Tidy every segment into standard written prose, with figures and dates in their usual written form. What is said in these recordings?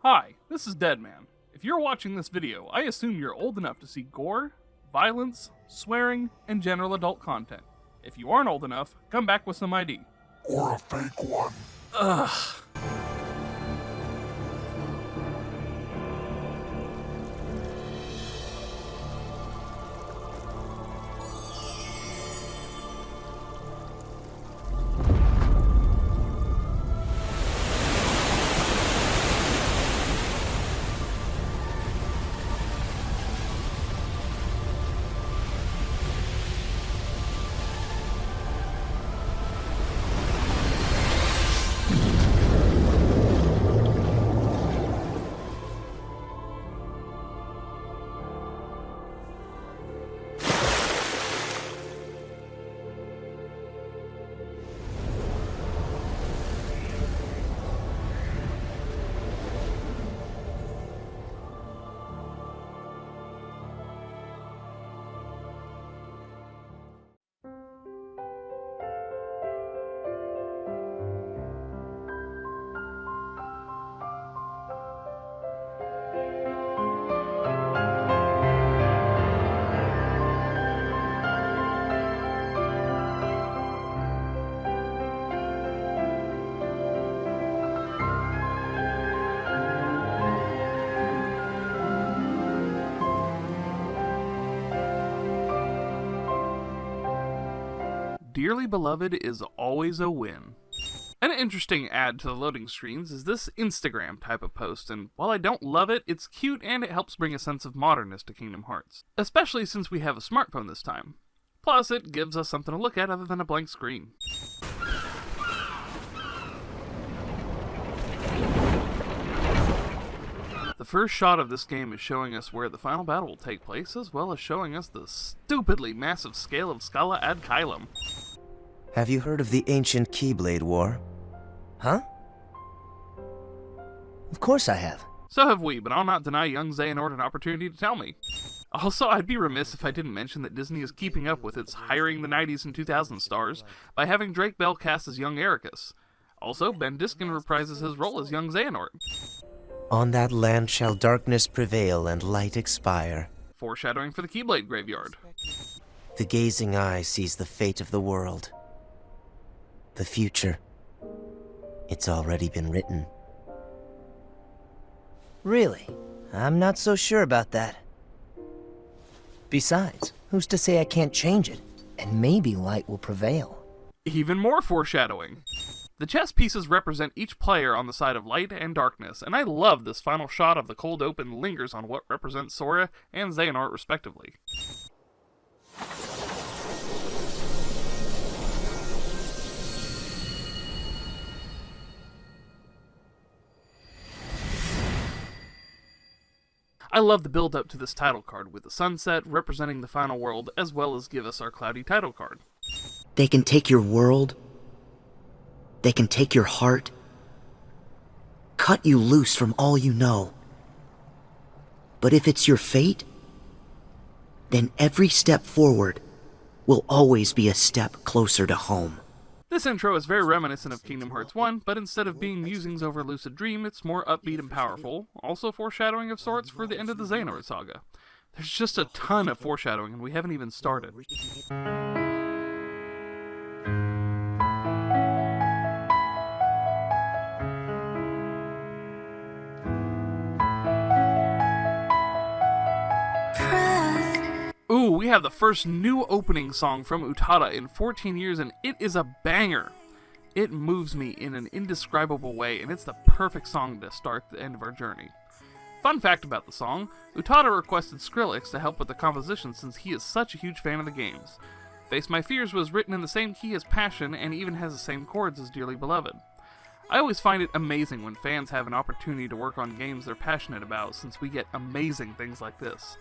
Hi, this is DEDMan. If you're watching this video, I assume you're old enough to see gore, violence, swearing, and general adult content. If you aren't old enough, come back with some ID. Or a fake one. Ugh. Dearly Beloved is always a win. An interesting add to the loading screens is this Instagram type of post, and while I don't love it, it's cute and it helps bring a sense of modernness to Kingdom Hearts, especially since we have a smartphone this time. Plus, it gives us something to look at other than a blank screen. The first shot of this game is showing us where the final battle will take place, as well as showing us the stupidly massive scale of Scala Ad Caelum. Have you heard of the ancient Keyblade War? Huh? Of course I have. So have we, but I'll not deny young Xehanort an opportunity to tell me. Also, I'd be remiss if I didn't mention that Disney is keeping up with its hiring the 90s and 2000s stars by having Drake Bell cast as young Ericus. Also, Ben Diskin reprises his role as young Xehanort. On that land shall darkness prevail and light expire. Foreshadowing for the Keyblade Graveyard. The gazing eye sees the fate of the world. The future. It's already been written. Really? I'm not so sure about that. Besides, who's to say I can't change it? And maybe light will prevail. Even more foreshadowing. The chess pieces represent each player on the side of light and darkness, and I love this final shot of the cold open lingers on what represents Sora and Xehanort respectively. I love the build-up to this title card, with the sunset representing the final world, as well as give us our cloudy title card. They can take your world. They can take your heart. Cut you loose from all you know. But if it's your fate, then every step forward will always be a step closer to home. This intro is very reminiscent of Kingdom Hearts 1, but instead of being musings over a lucid dream, it's more upbeat and powerful, also foreshadowing of sorts for the end of the Xehanort saga. There's just a ton of foreshadowing, and we haven't even started. Ooh, we have the first new opening song from Utada in 14 years, and it is a banger. It moves me in an indescribable way, and it's the perfect song to start the end of our journey. Fun fact about the song, Utada requested Skrillex to help with the composition since he is such a huge fan of the games. Face My Fears was written in the same key as Passion, and even has the same chords as Dearly Beloved. I always find it amazing when fans have an opportunity to work on games they're passionate about, since we get amazing things like this.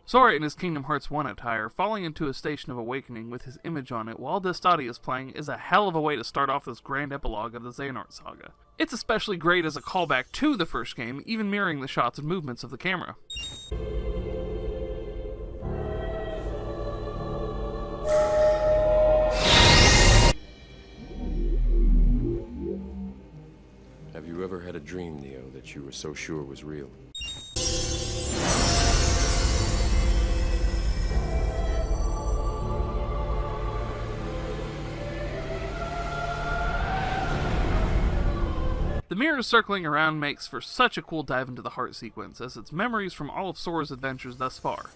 Sora in his Kingdom Hearts 1 attire, falling into a Station of Awakening with his image on it while Destati is playing is a hell of a way to start off this grand epilogue of the Xehanort saga. It's especially great as a callback to the first game, even mirroring the shots and movements of the camera. Have you ever had a dream, Neo, that you were so sure was real? The mirrors circling around makes for such a cool dive into the heart sequence, as it's memories from all of Sora's adventures thus far.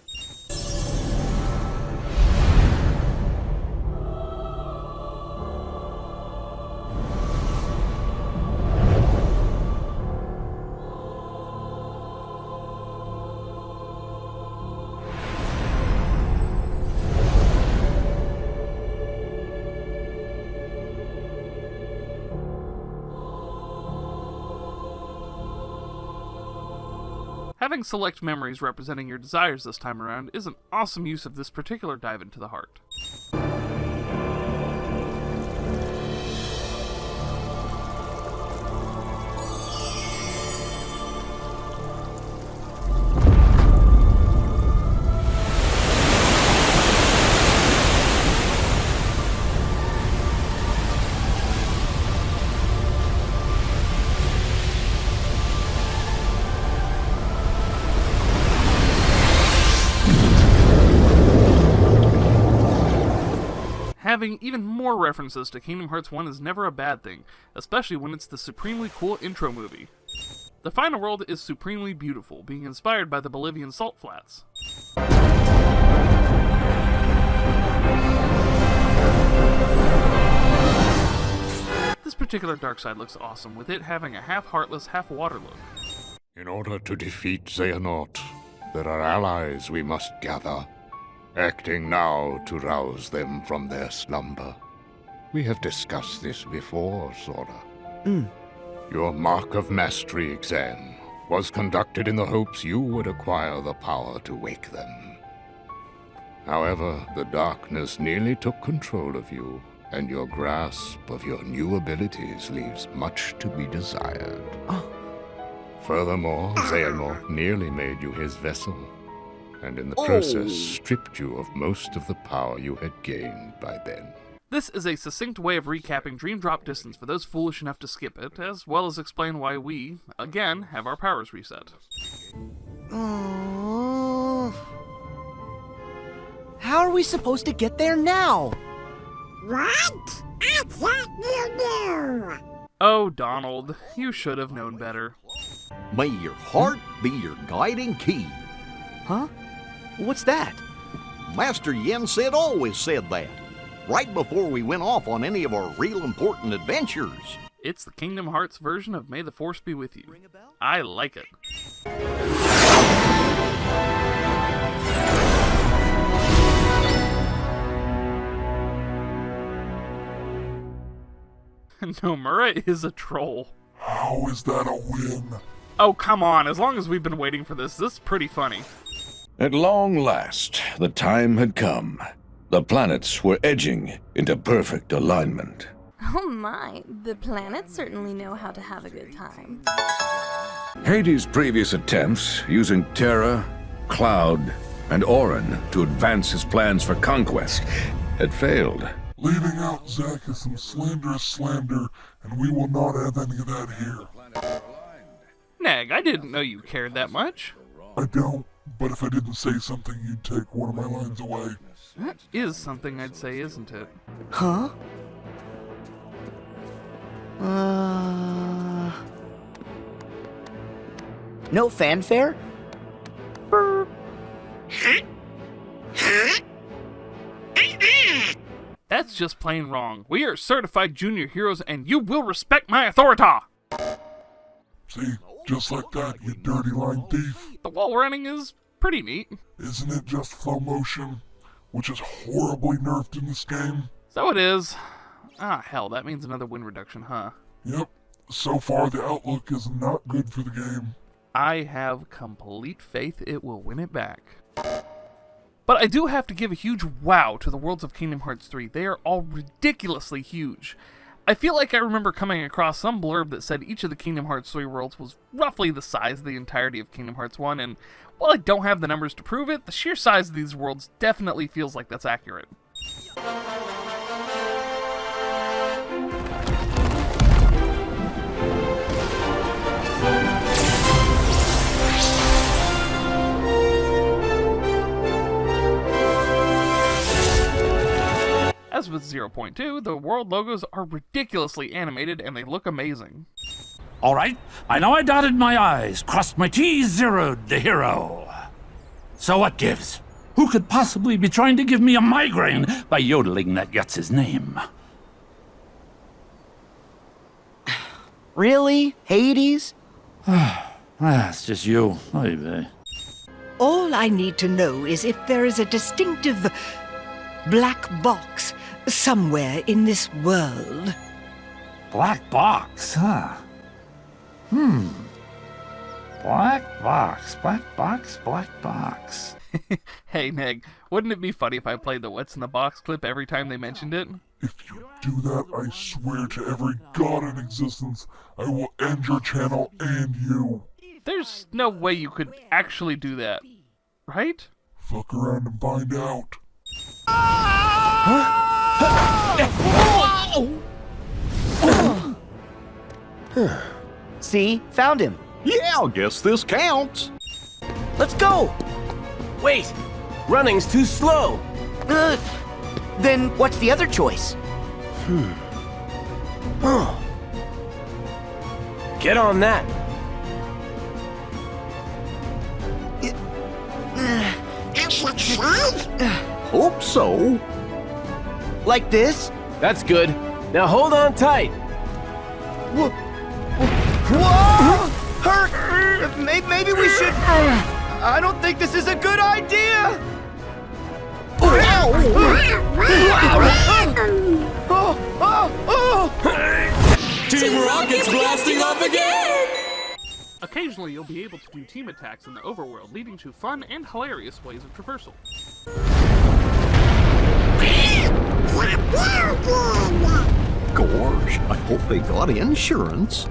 Having select memories representing your desires this time around is an awesome use of this particular dive into the heart. Having even more references to Kingdom Hearts 1 is never a bad thing, especially when it's the supremely cool intro movie. The final world is supremely beautiful, being inspired by the Bolivian salt flats. This particular dark side looks awesome, with it having a half Heartless, half water look. In order to defeat Xehanort, there are allies we must gather. Acting now to rouse them from their slumber. We have discussed this before, Sora. Your Mark of Mastery exam was conducted in the hopes you would acquire the power to wake them. However, the darkness nearly took control of you, and your grasp of your new abilities leaves much to be desired. Furthermore, Xehanort nearly made you his vessel, and in the process stripped you of most of the power you had gained by then. This is a succinct way of recapping Dream Drop Distance for those foolish enough to skip it, as well as explain why we, again, have our powers reset. How are we supposed to get there now? What? I thought you knew. Oh, Donald, you should have known better. May your heart be your guiding key. Huh? What's that? Master Yen said always said that, right before we went off on any of our real important adventures. It's the Kingdom Hearts version of May the Force Be With You. I like it. Nomura is a troll. How is that a win? Oh, come on, as long as we've been waiting for this is pretty funny. At long last, the time had come. The planets were edging into perfect alignment. Oh my, the planets certainly know how to have a good time. Hades' previous attempts, using Terra, Cloud, and Auron to advance his plans for conquest, had failed. Leaving out Zack is some slanderous slander, and we will not have any of that here. Nag, I didn't know you cared that much. I don't, but if I didn't say something, you'd take one of my lines away. That is something I'd say, isn't it? Huh? No fanfare? That's just plain wrong. We are certified junior heroes, and you will respect my authority! See, just like that, you dirty line thief. The wall running is pretty neat. Isn't it just flow motion, which is horribly nerfed in this game? So it is. Ah, hell, that means another win reduction, huh? Yep, so far the outlook is not good for the game. I have complete faith it will win it back. But I do have to give a huge wow to the worlds of Kingdom Hearts 3. They are all ridiculously huge. I feel like I remember coming across some blurb that said each of the Kingdom Hearts 3 worlds was roughly the size of the entirety of Kingdom Hearts 1, and while I don't have the numbers to prove it, the sheer size of these worlds definitely feels like that's accurate. As with 0.2, the world logos are ridiculously animated and they look amazing. All right, I know I dotted my I's, crossed my T's, zeroed the hero. So what gives? Who could possibly be trying to give me a migraine by yodeling that Guts' name? Really? Hades? It's just you. Oy vey. All I need to know is if there is a distinctive black box somewhere in this world. Black box, huh? Black box, black box, black box. Hey, Neg, wouldn't it be funny if I played the What's in the Box clip every time they mentioned it? If you do that, I swear to every god in existence, I will end your channel and you. There's no way you could actually do that, right? Fuck around and find out. See? Found him. Yeah, I guess this counts. Let's go! Wait! Running's too slow! Then what's the other choice? Get on that! Hope so. Like this? That's good. Now hold on tight! Whoa! Hurt! Maybe we should... I don't think this is a good idea! Team Rocket's blasting off again! Occasionally, you'll be able to do team attacks in the overworld, leading to fun and hilarious ways of traversal. Gosh, I hope they got insurance.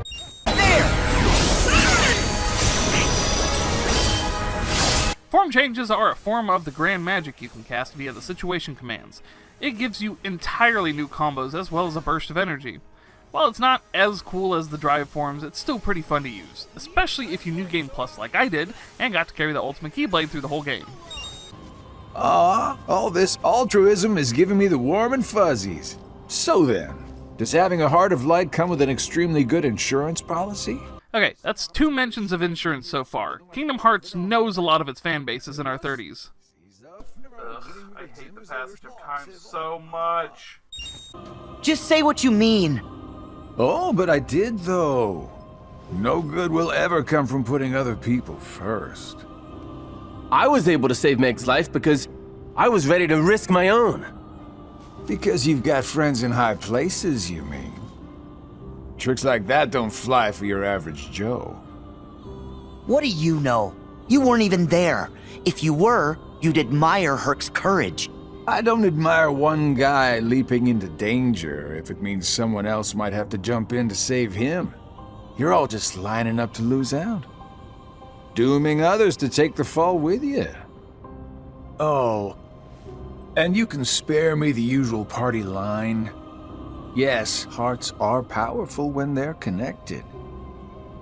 Form changes are a form of the grand magic you can cast via the situation commands. It gives you entirely new combos as well as a burst of energy. While it's not as cool as the drive forms, it's still pretty fun to use, especially if you New Game Plus like I did, and got to carry the ultimate Keyblade through the whole game. All this altruism is giving me the warm and fuzzies. So then, does having a Heart of Light come with an extremely good insurance policy? Okay, that's 2 mentions of insurance so far. Kingdom Hearts knows a lot of its fan bases in our 30s. Ugh, I hate the passage of time so much. Just say what you mean. Oh, but I did though. No good will ever come from putting other people first. I was able to save Meg's life because I was ready to risk my own. Because you've got friends in high places, you mean? Tricks like that don't fly for your average Joe. What do you know? You weren't even there. If you were, you'd admire Herc's courage. I don't admire one guy leaping into danger if it means someone else might have to jump in to save him. You're all just lining up to lose out. Dooming others to take the fall with you. Oh, and you can spare me the usual party line. Yes, hearts are powerful when they're connected.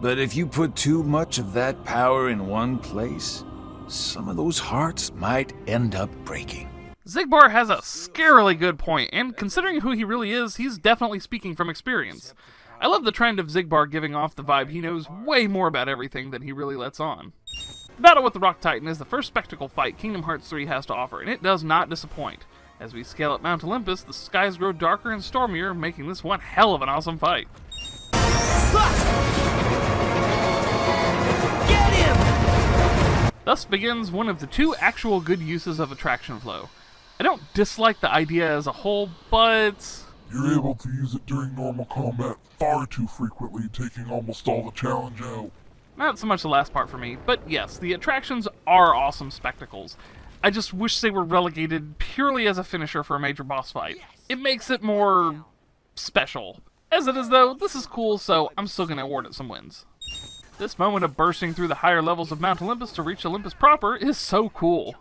But if you put too much of that power in one place, some of those hearts might end up breaking. Xigbar has a scarily good point, and considering who he really is, he's definitely speaking from experience. I love the trend of Xigbar giving off the vibe he knows way more about everything than he really lets on. The battle with the Rock Titan is the first spectacle fight Kingdom Hearts 3 has to offer, and it does not disappoint. As we scale up Mount Olympus, the skies grow darker and stormier, making this one hell of an awesome fight. Get him! Thus begins one of the 2 actual good uses of attraction flow. I don't dislike the idea as a whole, but... You're able to use it during normal combat far too frequently, taking almost all the challenge out. Not so much the last part for me, but yes, the attractions are awesome spectacles. I just wish they were relegated purely as a finisher for a major boss fight. It makes it more... special. As it is though, this is cool, so I'm still going to award it some wins. This moment of bursting through the higher levels of Mount Olympus to reach Olympus proper is so cool.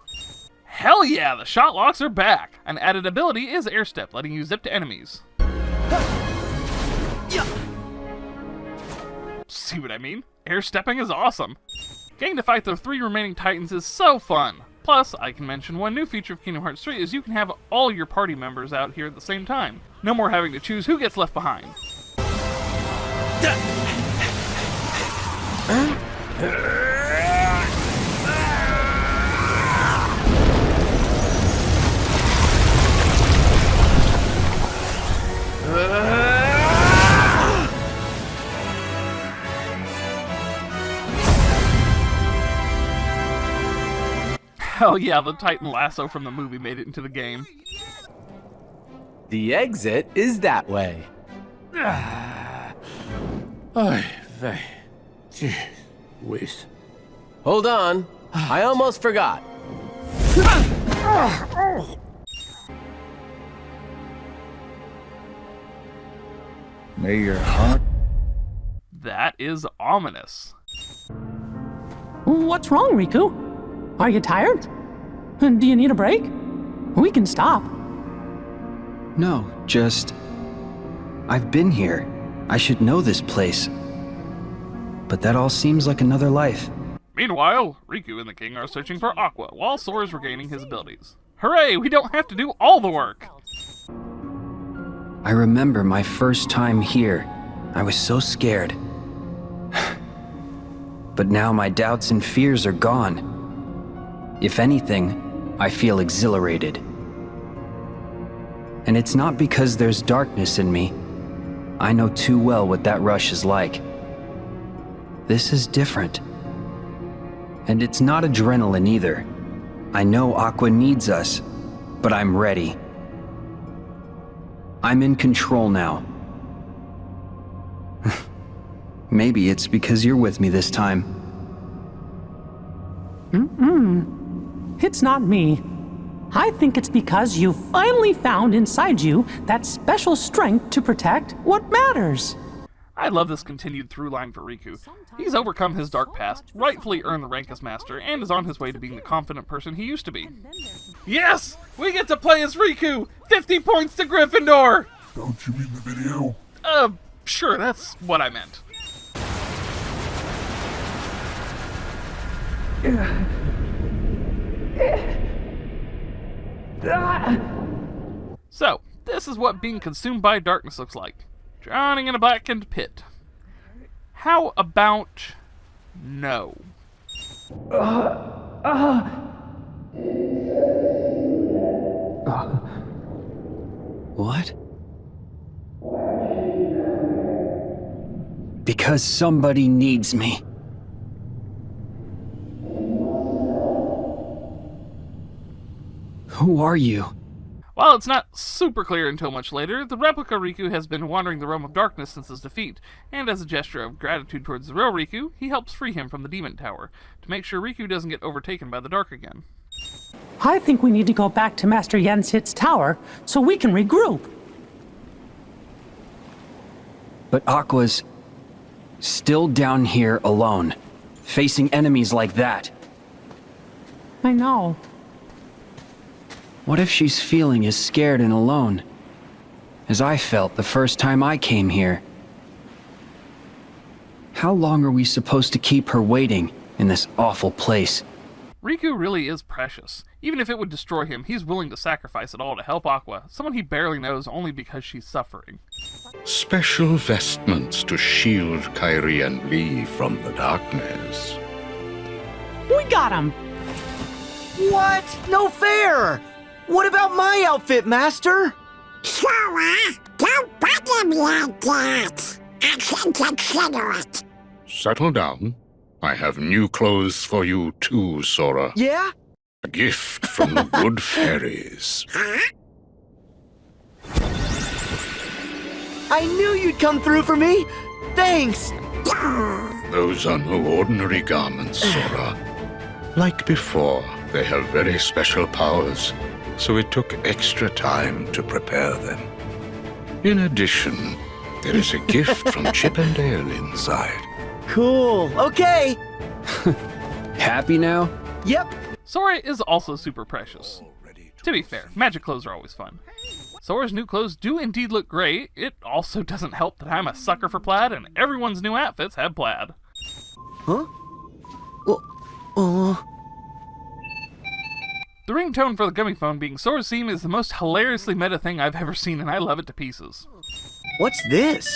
Hell yeah, the shot locks are back! An added ability is air step, letting you zip to enemies. See what I mean? Air stepping is awesome. Getting to fight the 3 remaining Titans is so fun. Plus, I can mention one new feature of Kingdom Hearts 3 is you can have all your party members out here at the same time. No more having to choose who gets left behind. Hell yeah, the Titan lasso from the movie made it into the game. The exit is that way. Wait. Hold on. I almost forgot. May your heart... That is ominous. What's wrong, Riku? Are you tired? Do you need a break? We can stop. No, just... I've been here. I should know this place. But that all seems like another life. Meanwhile, Riku and the king are searching for Aqua, while Sora is regaining his abilities. Hooray, we don't have to do all the work! I remember my first time here. I was so scared. But now my doubts and fears are gone. If anything, I feel exhilarated. And it's not because there's darkness in me. I know too well what that rush is like. This is different. And it's not adrenaline either. I know Aqua needs us, but I'm ready. I'm in control now. Maybe it's because you're with me this time. It's not me. I think it's because you finally found inside you that special strength to protect what matters. I love this continued through line for Riku. He's overcome his dark past, rightfully earned the rank as master, and is on his way to being the confident person he used to be. Yes! We get to play as Riku! 50 points to Gryffindor! Don't you mean the video? Sure, that's what I meant. So, this is what being consumed by darkness looks like. Drowning in a blackened pit. How about no? What? Because somebody needs me. Who are you? While it's not super clear until much later, the replica Riku has been wandering the realm of darkness since his defeat, and as a gesture of gratitude towards the real Riku, he helps free him from the demon tower, to make sure Riku doesn't get overtaken by the dark again. I think we need to go back to Master Yensit's tower so we can regroup. But Aqua's still down here alone, facing enemies like that. I know. What if she's feeling as scared and alone as I felt the first time I came here? How long are we supposed to keep her waiting in this awful place? Riku really is precious. Even if it would destroy him, he's willing to sacrifice it all to help Aqua, someone he barely knows only because she's suffering. Special vestments to shield Kairi and Lee from the darkness. We got him! What? No fair! What about my outfit, Master? Sora, don't bother me like that. I can consider it. Settle down. I have new clothes for you too, Sora. Yeah? A gift from the good fairies. Huh? I knew you'd come through for me! Thanks! Those are no ordinary garments, Sora. Like before, they have very special powers, so it took extra time to prepare them. In addition, There is a gift from Chip and Dale inside. Cool. Okay. Happy now? Yep. Sora is also super precious. To be fair, magic clothes are always fun. Sora's new clothes do indeed look great. It also doesn't help that I'm a sucker for plaid, and everyone's new outfits have plaid. Huh? The ringtone for the gummy phone being Sora's theme is the most hilariously meta thing I've ever seen, and I love it to pieces. What's this?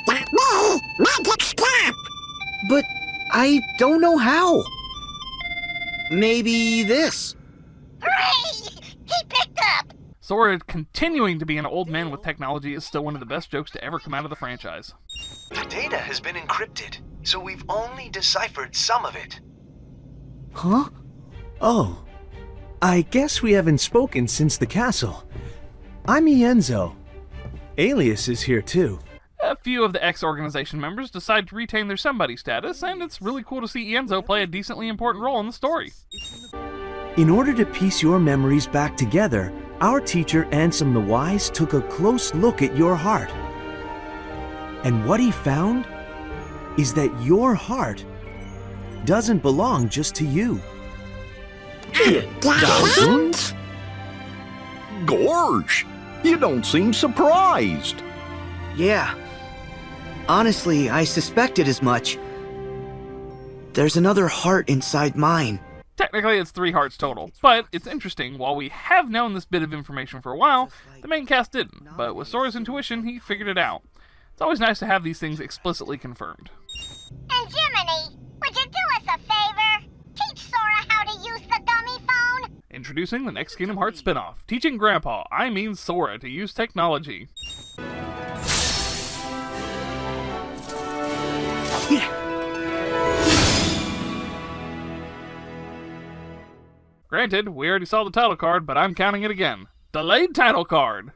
That me! Magic stop! But I don't know how. Maybe this. Hooray! He picked up! Sora continuing to be an old man with technology is still one of the best jokes to ever come out of the franchise. The data has been encrypted, so we've only deciphered some of it. Huh? Oh. I guess we haven't spoken since the castle. I'm Ienzo. Alias is here too. A few of the X-Organization members decide to retain their somebody status, and it's really cool to see Ienzo play a decently important role in the story. In order to piece your memories back together, our teacher Ansem the Wise took a close look at your heart. And what he found is that your heart doesn't belong just to you. It doesn't? Gorge, you don't seem surprised. Yeah. Honestly, I suspected as much. There's another heart inside mine. Technically, it's 3 hearts total, but it's interesting. While we have known this bit of information for a while, the main cast didn't, but with Sora's intuition, he figured it out. It's always nice to have these things explicitly confirmed. And Jiminy, would you do us a favor? Teach Sora how to use the gummy phone? Introducing the next Kingdom Hearts spin-off, teaching Grandpa, I mean Sora, to use technology. Granted, we already saw the title card, but I'm counting it again. Delayed title card!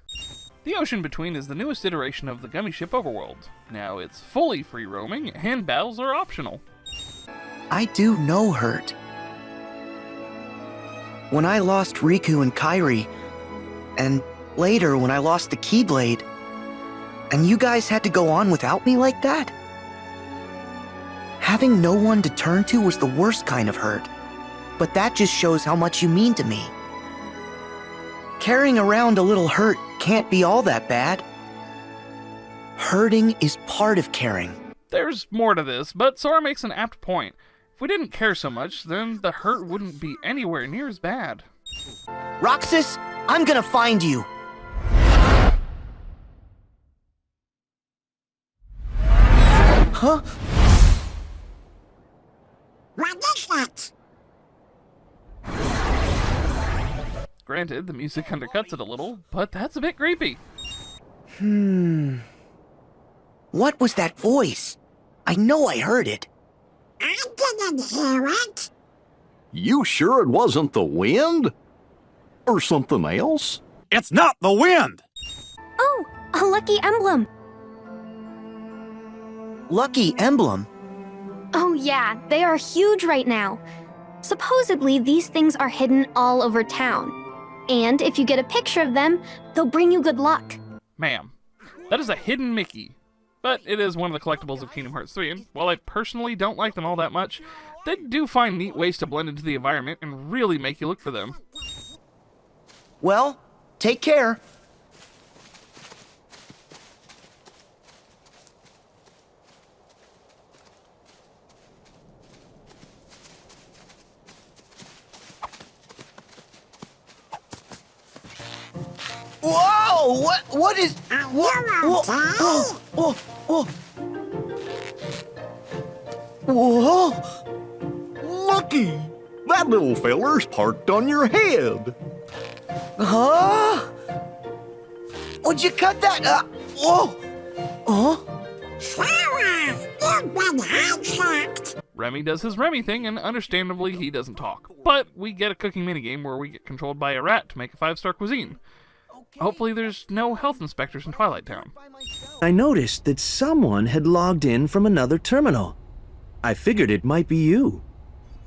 The Ocean Between is the newest iteration of the gummy ship Overworld. Now it's fully free roaming, and battles are optional. I do know hurt. When I lost Riku and Kairi, and later when I lost the Keyblade, and you guys had to go on without me like that? Having no one to turn to was the worst kind of hurt. But that just shows how much you mean to me. Carrying around a little hurt can't be all that bad. Hurting is part of caring. There's more to this, but Sora makes an apt point. If we didn't care so much, then the hurt wouldn't be anywhere near as bad. Roxas, I'm gonna find you. Huh? What is that? Granted, the music undercuts it a little, but that's a bit creepy. What was that voice? I know I heard it. I didn't hear it. You sure it wasn't the wind? Or something else? It's not the wind! Oh, a lucky emblem. Lucky emblem? Oh yeah, they are huge right now. Supposedly, these things are hidden all over town. And if you get a picture of them, they'll bring you good luck. Ma'am, that is a hidden Mickey. But it is one of the collectibles of Kingdom Hearts 3, and while I personally don't like them all that much, they do find neat ways to blend into the environment and really make you look for them. Well, take care. Whoa! What is... Whoa! Lucky! That little feller's parked on your head. Huh? Would you cut that? Whoa! Huh? Sora, you've been handshaked. Remy does his Remy thing, and understandably, he doesn't talk. But we get a cooking minigame where we get controlled by a rat to make a 5-star cuisine. Hopefully there's no health inspectors in Twilight Town. I noticed that someone had logged in from another terminal. I figured it might be you.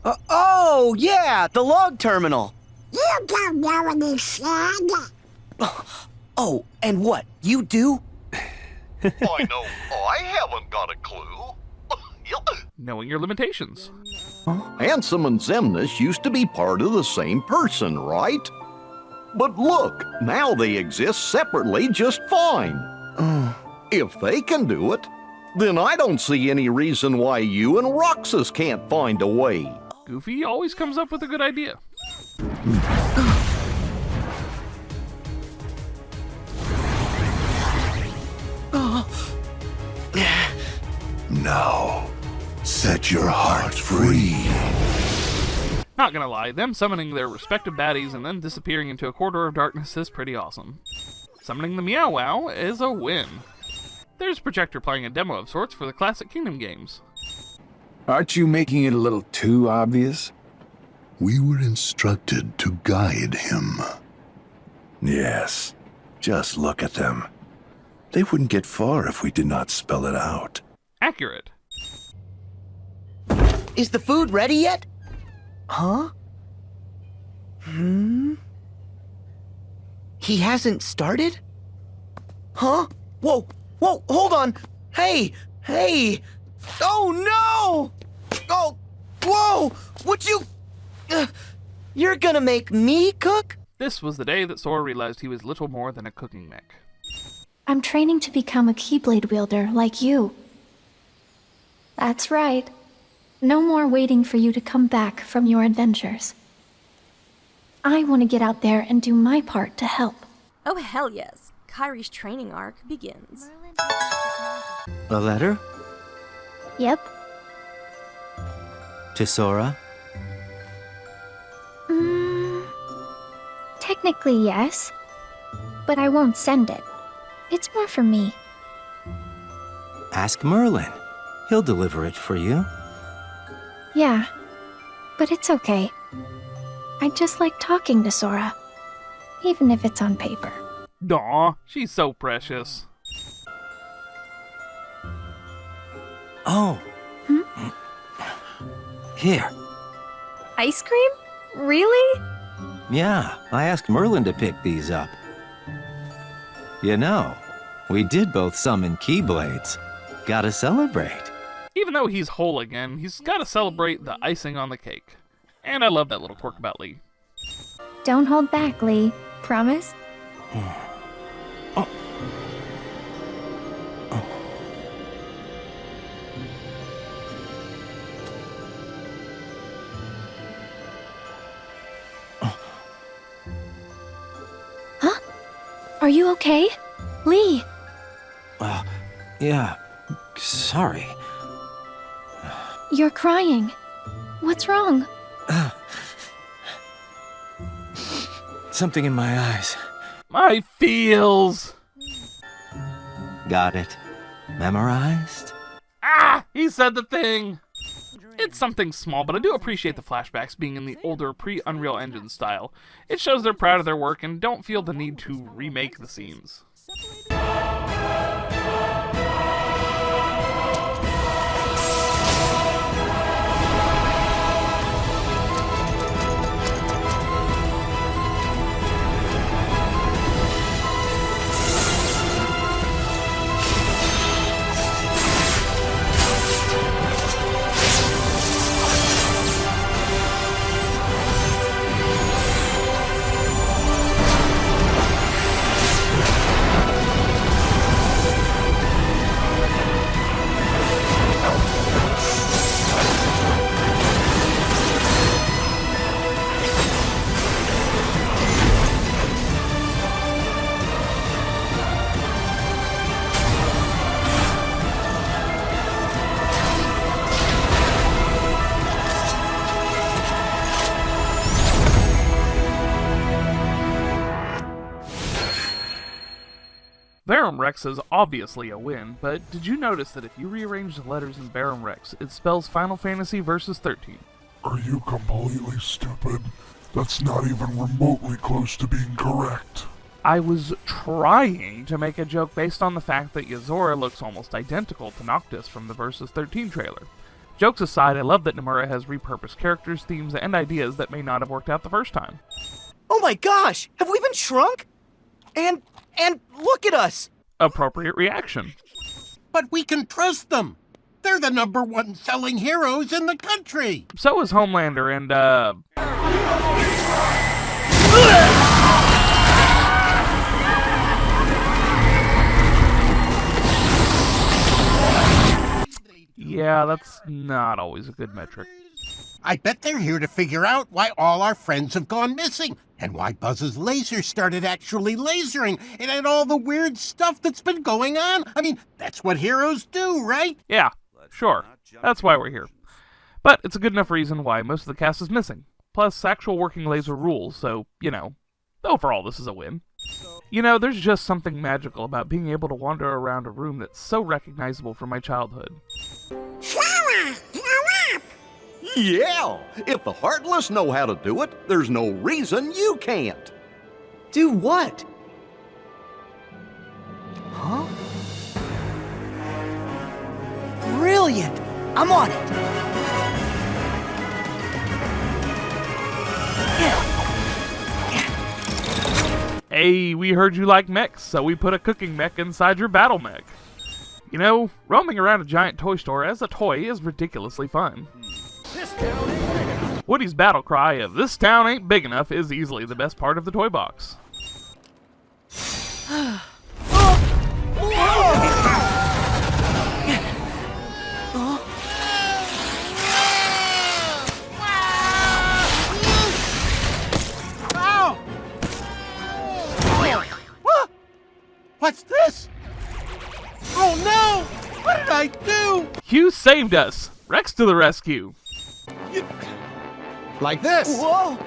Oh, yeah, the log terminal. You don't know any said. Oh, and what? You do? I know I haven't got a clue. Knowing your limitations. Ansem and Xemnas used to be part of the same person, right? But look, now they exist separately just fine. If they can do it, then I don't see any reason why you and Roxas can't find a way. Goofy always comes up with a good idea. Now, set your heart free. Not gonna lie, them summoning their respective baddies and then disappearing into a corridor of darkness is pretty awesome. Summoning the Meow Wow is a win. There's Projector playing a demo of sorts for the classic Kingdom games. Aren't you making it a little too obvious? We were instructed to guide him. Yes, just look at them. They wouldn't get far if we did not spell it out. Accurate. Is the food ready yet? Huh? He hasn't started? Huh? Whoa, hold on! Hey! Oh no! Oh, whoa! Would you... you're gonna make me cook? This was the day that Sora realized he was little more than a cooking mech. I'm training to become a Keyblade wielder like you. That's right. No more waiting for you to come back from your adventures. I want to get out there and do my part to help. Oh, hell yes. Kairi's training arc begins. A letter? Yep. To Sora? Technically, yes. But I won't send it. It's more for me. Ask Merlin. He'll deliver it for you. Yeah, but it's okay. I just like talking to Sora, even if it's on paper. Aw, she's so precious. Oh. Here. Ice cream? Really? Yeah, I asked Merlin to pick these up. You know, we did both summon Keyblades. Gotta celebrate. Even though he's whole again, he's gotta celebrate the icing on the cake. And I love that little quirk about Lee. Don't hold back, Lee. Promise? Huh? Are you okay? Lee! Yeah, sorry. You're crying. What's wrong? Something in my eyes. My feels! Got it. Memorized? Ah! He said the thing! It's something small, but I do appreciate the flashbacks being in the older pre-Unreal Engine style. It shows they're proud of their work and don't feel the need to remake the scenes. Barum Rex is obviously a win, but did you notice that if you rearrange the letters in Barum Rex, it spells Final Fantasy Versus 13? Are you completely stupid? That's not even remotely close to being correct. I was trying to make a joke based on the fact that Yozora looks almost identical to Noctis from the Versus 13 trailer. Jokes aside, I love that Nomura has repurposed characters, themes, and ideas that may not have worked out the first time. Oh my gosh! Have we been shrunk? And look at us! Appropriate reaction. But we can trust them. They're the #1 selling heroes in the country. So is Homelander and, yeah, that's not always a good metric. I bet they're here to figure out why all our friends have gone missing, and why Buzz's laser started actually lasering, and all the weird stuff that's been going on. I mean, that's what heroes do, right? Yeah, sure. That's why we're here. But it's a good enough reason why most of the cast is missing. Plus, actual working laser rules, so, overall this is a win. There's just something magical about being able to wander around a room that's so recognizable from my childhood. Sora, grow up! Yeah! If the Heartless know how to do it, there's no reason you can't. Do what? Huh? Brilliant! I'm on it! Hey, we heard you like mechs, so we put a cooking mech inside your battle mech. Roaming around a giant toy store as a toy is ridiculously fun. Woody's battle cry of "This town ain't big enough" is easily the best part of the toy box. What's this? Oh no! What did I do? You saved us! Rex to the rescue! Like this! Whoa!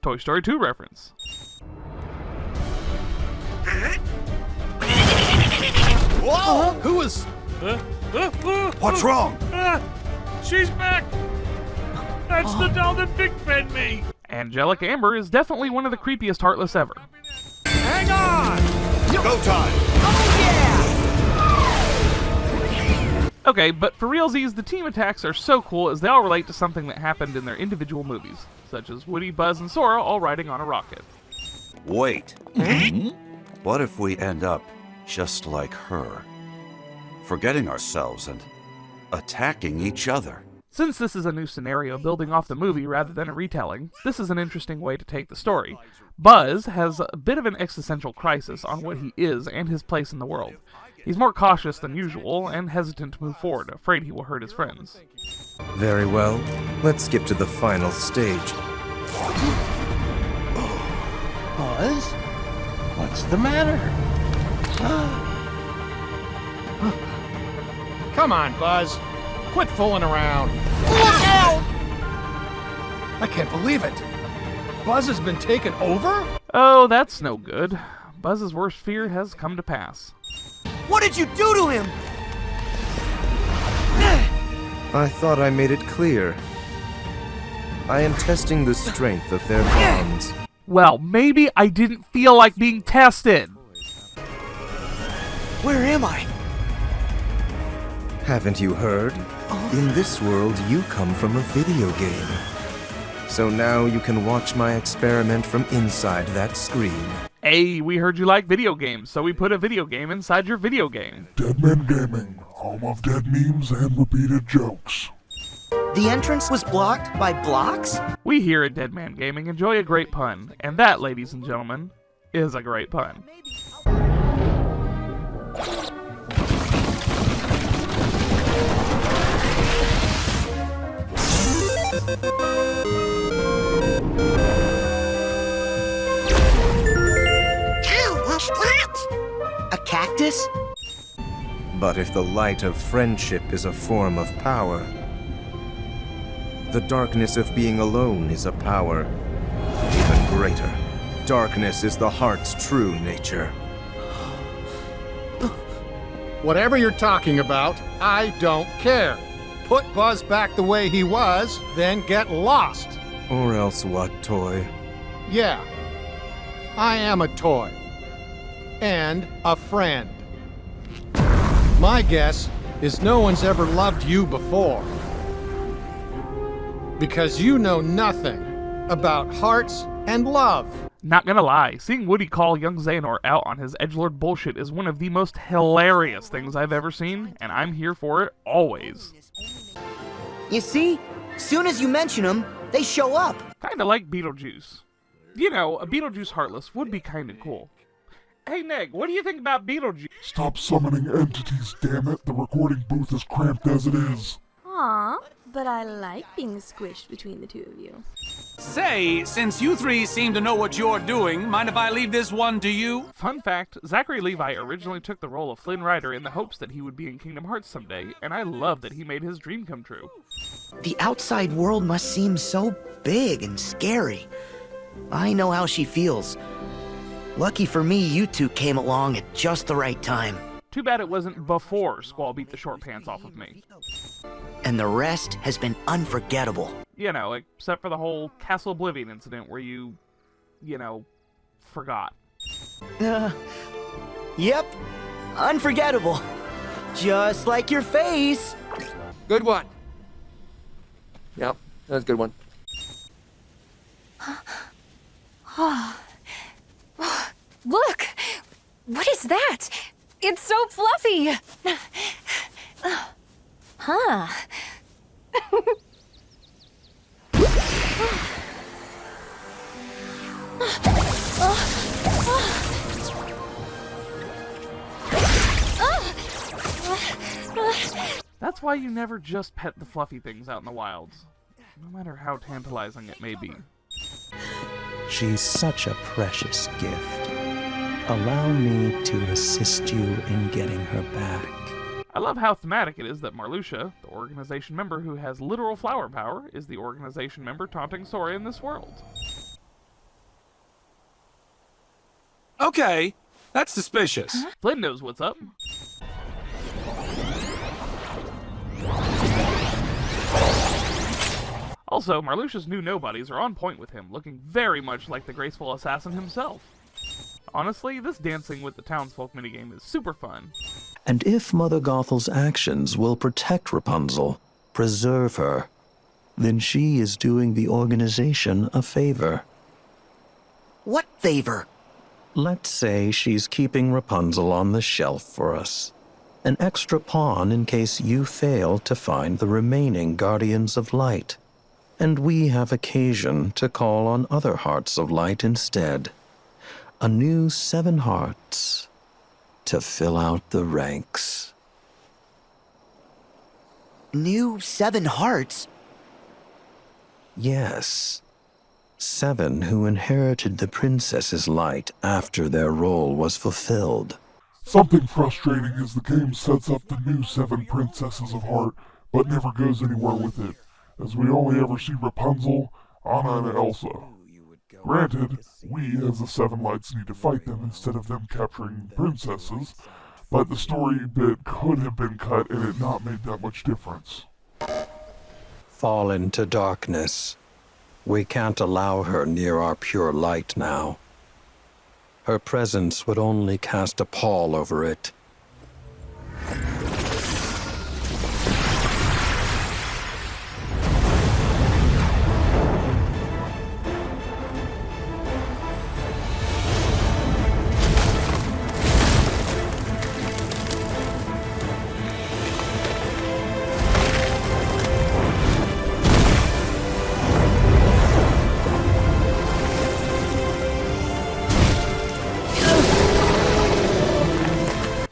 Toy Story 2 reference. Whoa! Who was... What's wrong? She's back! That's the doll that Big fed me! Angelic Amber is definitely one of the creepiest Heartless ever. Hang on! Go time! Okay, but for realsies, the team attacks are so cool as they all relate to something that happened in their individual movies, such as Woody, Buzz, and Sora all riding on a rocket. Wait. What if we end up just like her? Forgetting ourselves and attacking each other? Since this is a new scenario building off the movie rather than a retelling, this is an interesting way to take the story. Buzz has a bit of an existential crisis on what he is and his place in the world. He's more cautious than usual and hesitant to move forward, afraid he will hurt his friends. Very well. Let's skip to the final stage. Buzz? What's the matter? Come on, Buzz. Quit fooling around. Look out! I can't believe it. Buzz has been taken over? Oh, that's no good. Buzz's worst fear has come to pass. What did you do to him? I thought I made it clear. I am testing the strength of their bonds. Well, maybe I didn't feel like being tested. Where am I? Haven't you heard? In this world, you come from a video game. So now you can watch my experiment from inside that screen. Hey, we heard you like video games, so we put a video game inside your video game. DEDMan Gaming, home of dead memes and repeated jokes. The entrance was blocked by blocks? We here at DEDMan Gaming enjoy a great pun, and that, ladies and gentlemen, is a great pun. A cactus? But if the light of friendship is a form of power, the darkness of being alone is a power even greater. Darkness is the heart's true nature. Whatever you're talking about, I don't care. Put Buzz back the way he was, then get lost. Or else what, Toy? Yeah, I am a toy. And a friend. My guess is no one's ever loved you before. Because you know nothing about hearts and love. Not gonna lie, seeing Woody call young Xehanort out on his edgelord bullshit is one of the most hilarious things I've ever seen, and I'm here for it always. You see? Soon as you mention them, they show up. Kinda like Beetlejuice. You know, a Beetlejuice Heartless would be kinda cool. Hey Neg, what do you think about Beetlejuice? Stop summoning entities, damn it. The recording booth is cramped as it is. Aw, but I like being squished between the two of you. Say, since you three seem to know what you're doing, mind if I leave this one to you? Fun fact, Zachary Levi originally took the role of Flynn Rider in the hopes that he would be in Kingdom Hearts someday, and I love that he made his dream come true. The outside world must seem so big and scary. I know how she feels. Lucky for me, you two came along at just the right time. Too bad it wasn't before Squall beat the short pants off of me. And the rest has been unforgettable. You know, except for the whole Castle Oblivion incident where you forgot. Yep, unforgettable. Just like your face. Good one. Yep, that was a good one. Look! What is that? It's so fluffy! Huh. That's why you never just pet the fluffy things out in the wilds, no matter how tantalizing it may be. She's such a precious gift. Allow me to assist you in getting her back. I love how thematic it is that Marluxia, the organization member who has literal flower power, is the organization member taunting Sora in this world. Okay, that's suspicious. Flynn knows what's up. Also, Marluxia's new nobodies are on point with him, looking very much like the graceful assassin himself. Honestly, this dancing with the townsfolk minigame is super fun. And if Mother Gothel's actions will protect Rapunzel, preserve her, then she is doing the organization a favor. What favor? Let's say she's keeping Rapunzel on the shelf for us. An extra pawn in case you fail to find the remaining Guardians of Light. And we have occasion to call on other Hearts of Light instead. A new 7 hearts to fill out the ranks. New 7 hearts? Yes. 7 who inherited the princess's light after their role was fulfilled. Something frustrating is the game sets up the new 7 princesses of heart, but never goes anywhere with it, as we only ever see Rapunzel, Anna, and Elsa. Granted, we as the 7 Lights need to fight them instead of them capturing princesses, but the story bit could have been cut and it not made that much difference. Fall into darkness. We can't allow her near our pure light now. Her presence would only cast a pall over it.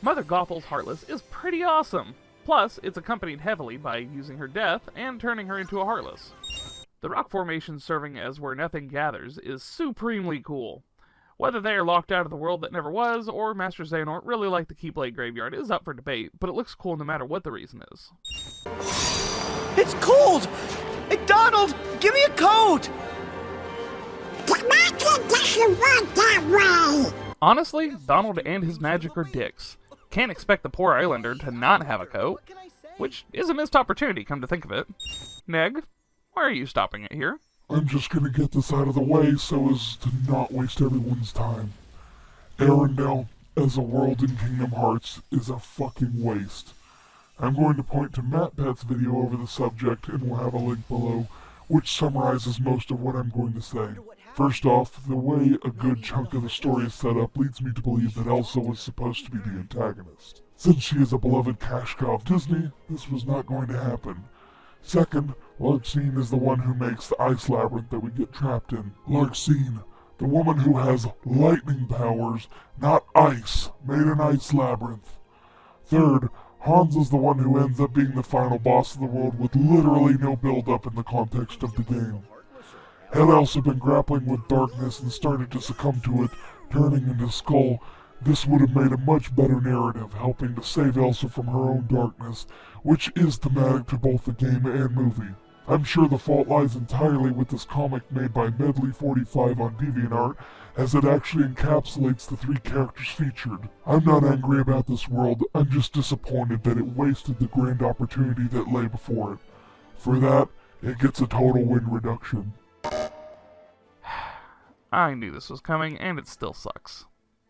Mother Gothel's Heartless is pretty awesome. Plus, it's accompanied heavily by using her death and turning her into a Heartless. The rock formation serving as where nothing gathers is supremely cool. Whether they are locked out of the world that never was, or Master Xehanort really like the Keyblade Graveyard is up for debate, but it looks cool no matter what the reason is. It's cold! Hey, Donald, give me a coat! Magic doesn't work that way! Honestly, Donald and his magic are dicks. Can't expect the poor islander to not have a coat, which is a missed opportunity, come to think of it. Neg, why are you stopping it here? I'm just gonna get this out of the way so as to not waste everyone's time. Arendelle, as a world in Kingdom Hearts, is a fucking waste. I'm going to point to MatPat's video over the subject and we'll have a link below, which summarizes most of what I'm going to say. First off, the way a good chunk of the story is set up leads me to believe that Elsa was supposed to be the antagonist. Since she is a beloved cash cow of Disney, this was not going to happen. Second, Larxene is the one who makes the ice labyrinth that we get trapped in. Larxene, the woman who has lightning powers, not ice, made an ice labyrinth. Third, Hans is the one who ends up being the final boss of the world with literally no build-up in the context of the game. Had Elsa been grappling with darkness and started to succumb to it, turning into Skull, this would have made a much better narrative, helping to save Elsa from her own darkness, which is thematic to both the game and movie. I'm sure the fault lies entirely with this comic made by Medley45 on DeviantArt, as it actually encapsulates the 3 characters featured. I'm not angry about this world, I'm just disappointed that it wasted the grand opportunity that lay before it. For that, it gets a total win reduction. I knew this was coming, and it still sucks.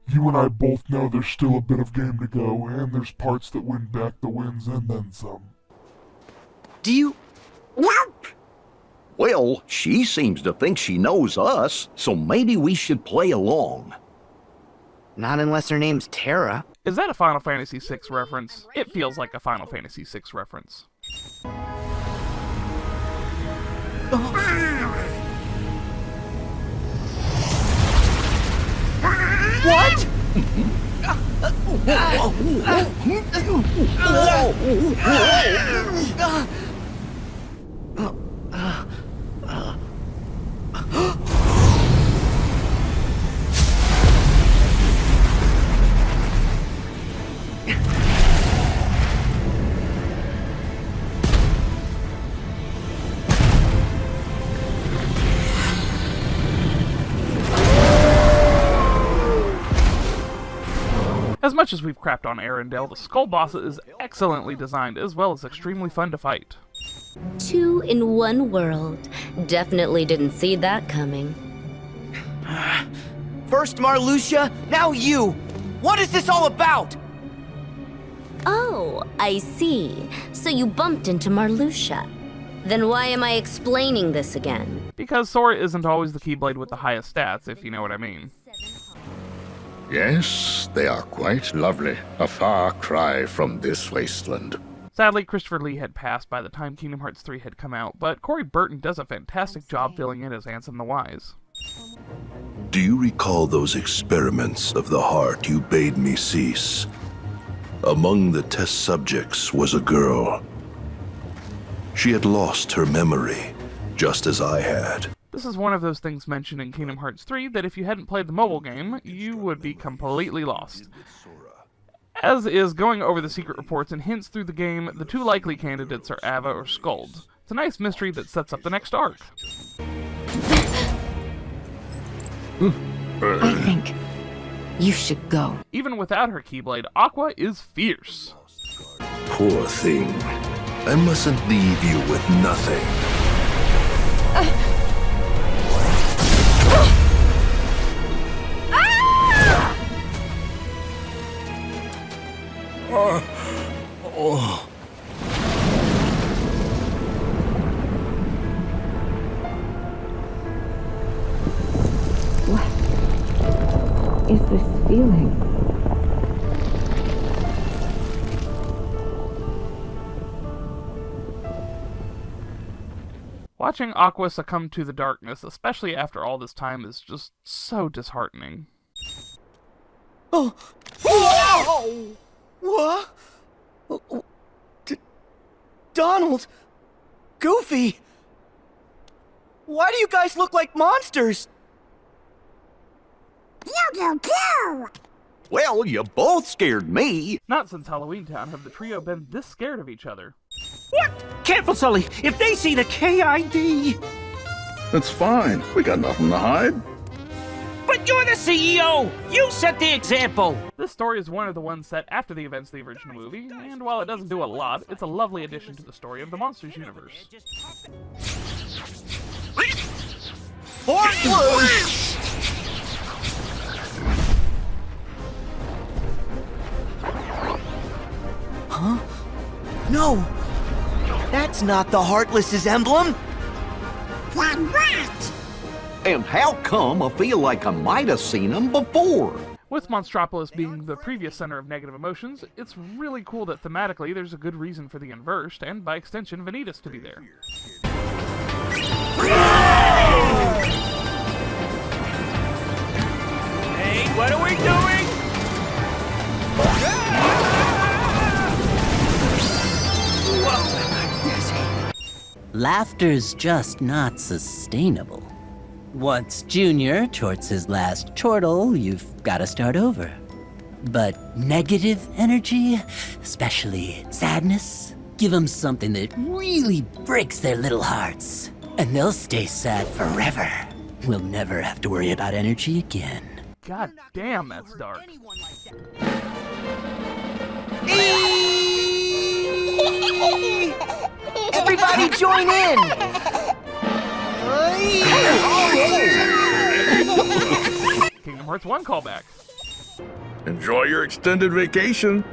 You and I both know there's still a bit of game to go, and there's parts that win back the wins and then some. Do you... Well, she seems to think she knows us, so maybe we should play along. Not unless her name's Terra. Is that a Final Fantasy VI reference? It feels like a Final Fantasy VI reference. What? As much as we've crapped on Arendelle, the Skull boss is excellently designed as well as extremely fun to fight. 2 in 1 world. Definitely didn't see that coming. First Marluxia, now you! What is this all about? Oh, I see. So you bumped into Marluxia. Then why am I explaining this again? Because Sora isn't always the Keyblade with the highest stats, if you know what I mean. Yes, they are quite lovely. A far cry from this wasteland. Sadly, Christopher Lee had passed by the time Kingdom Hearts 3 had come out, but Corey Burton does a fantastic job filling in as Ansem the Wise. Do you recall those experiments of the heart you bade me cease? Among the test subjects was a girl. She had lost her memory, just as I had. This is one of those things mentioned in Kingdom Hearts 3 that if you hadn't played the mobile game, you would be completely lost. As is going over the secret reports and hints through the game, the 2 likely candidates are Ava or Skuld. It's a nice mystery that sets up the next arc. I think you should go. Even without her Keyblade, Aqua is fierce. Poor thing. I mustn't leave you with nothing. What is this feeling? Watching Aqua succumb to the darkness, especially after all this time, is just so disheartening. Oh! Whoa! What? Donald! Goofy! Why do you guys look like monsters? Well, you both scared me. Not since Halloween Town have the trio been this scared of each other. What? Careful, Sully! If they see the KID! It's fine. We got nothing to hide. But you're the CEO! You set the example! This story is one of the ones set after the events of the original movie, and while it doesn't do a lot, it's a lovely addition to the story of the Monsters universe. Heartless! Huh? No! That's not the Heartless's emblem! And how come I feel like I might have seen them before? With Monstropolis being the previous center of negative emotions, it's really cool that thematically there's a good reason for the Inversed, and by extension, Vanitas to be there. Hey, what are we doing? Laughter's just not sustainable. Once Junior torts his last chortle, you've got to start over. But negative energy, especially sadness, give them something that really breaks their little hearts. And they'll stay sad forever. We'll never have to worry about energy again. God damn, that's dark. Everybody join in! Kingdom Hearts 1 callback. Enjoy your extended vacation.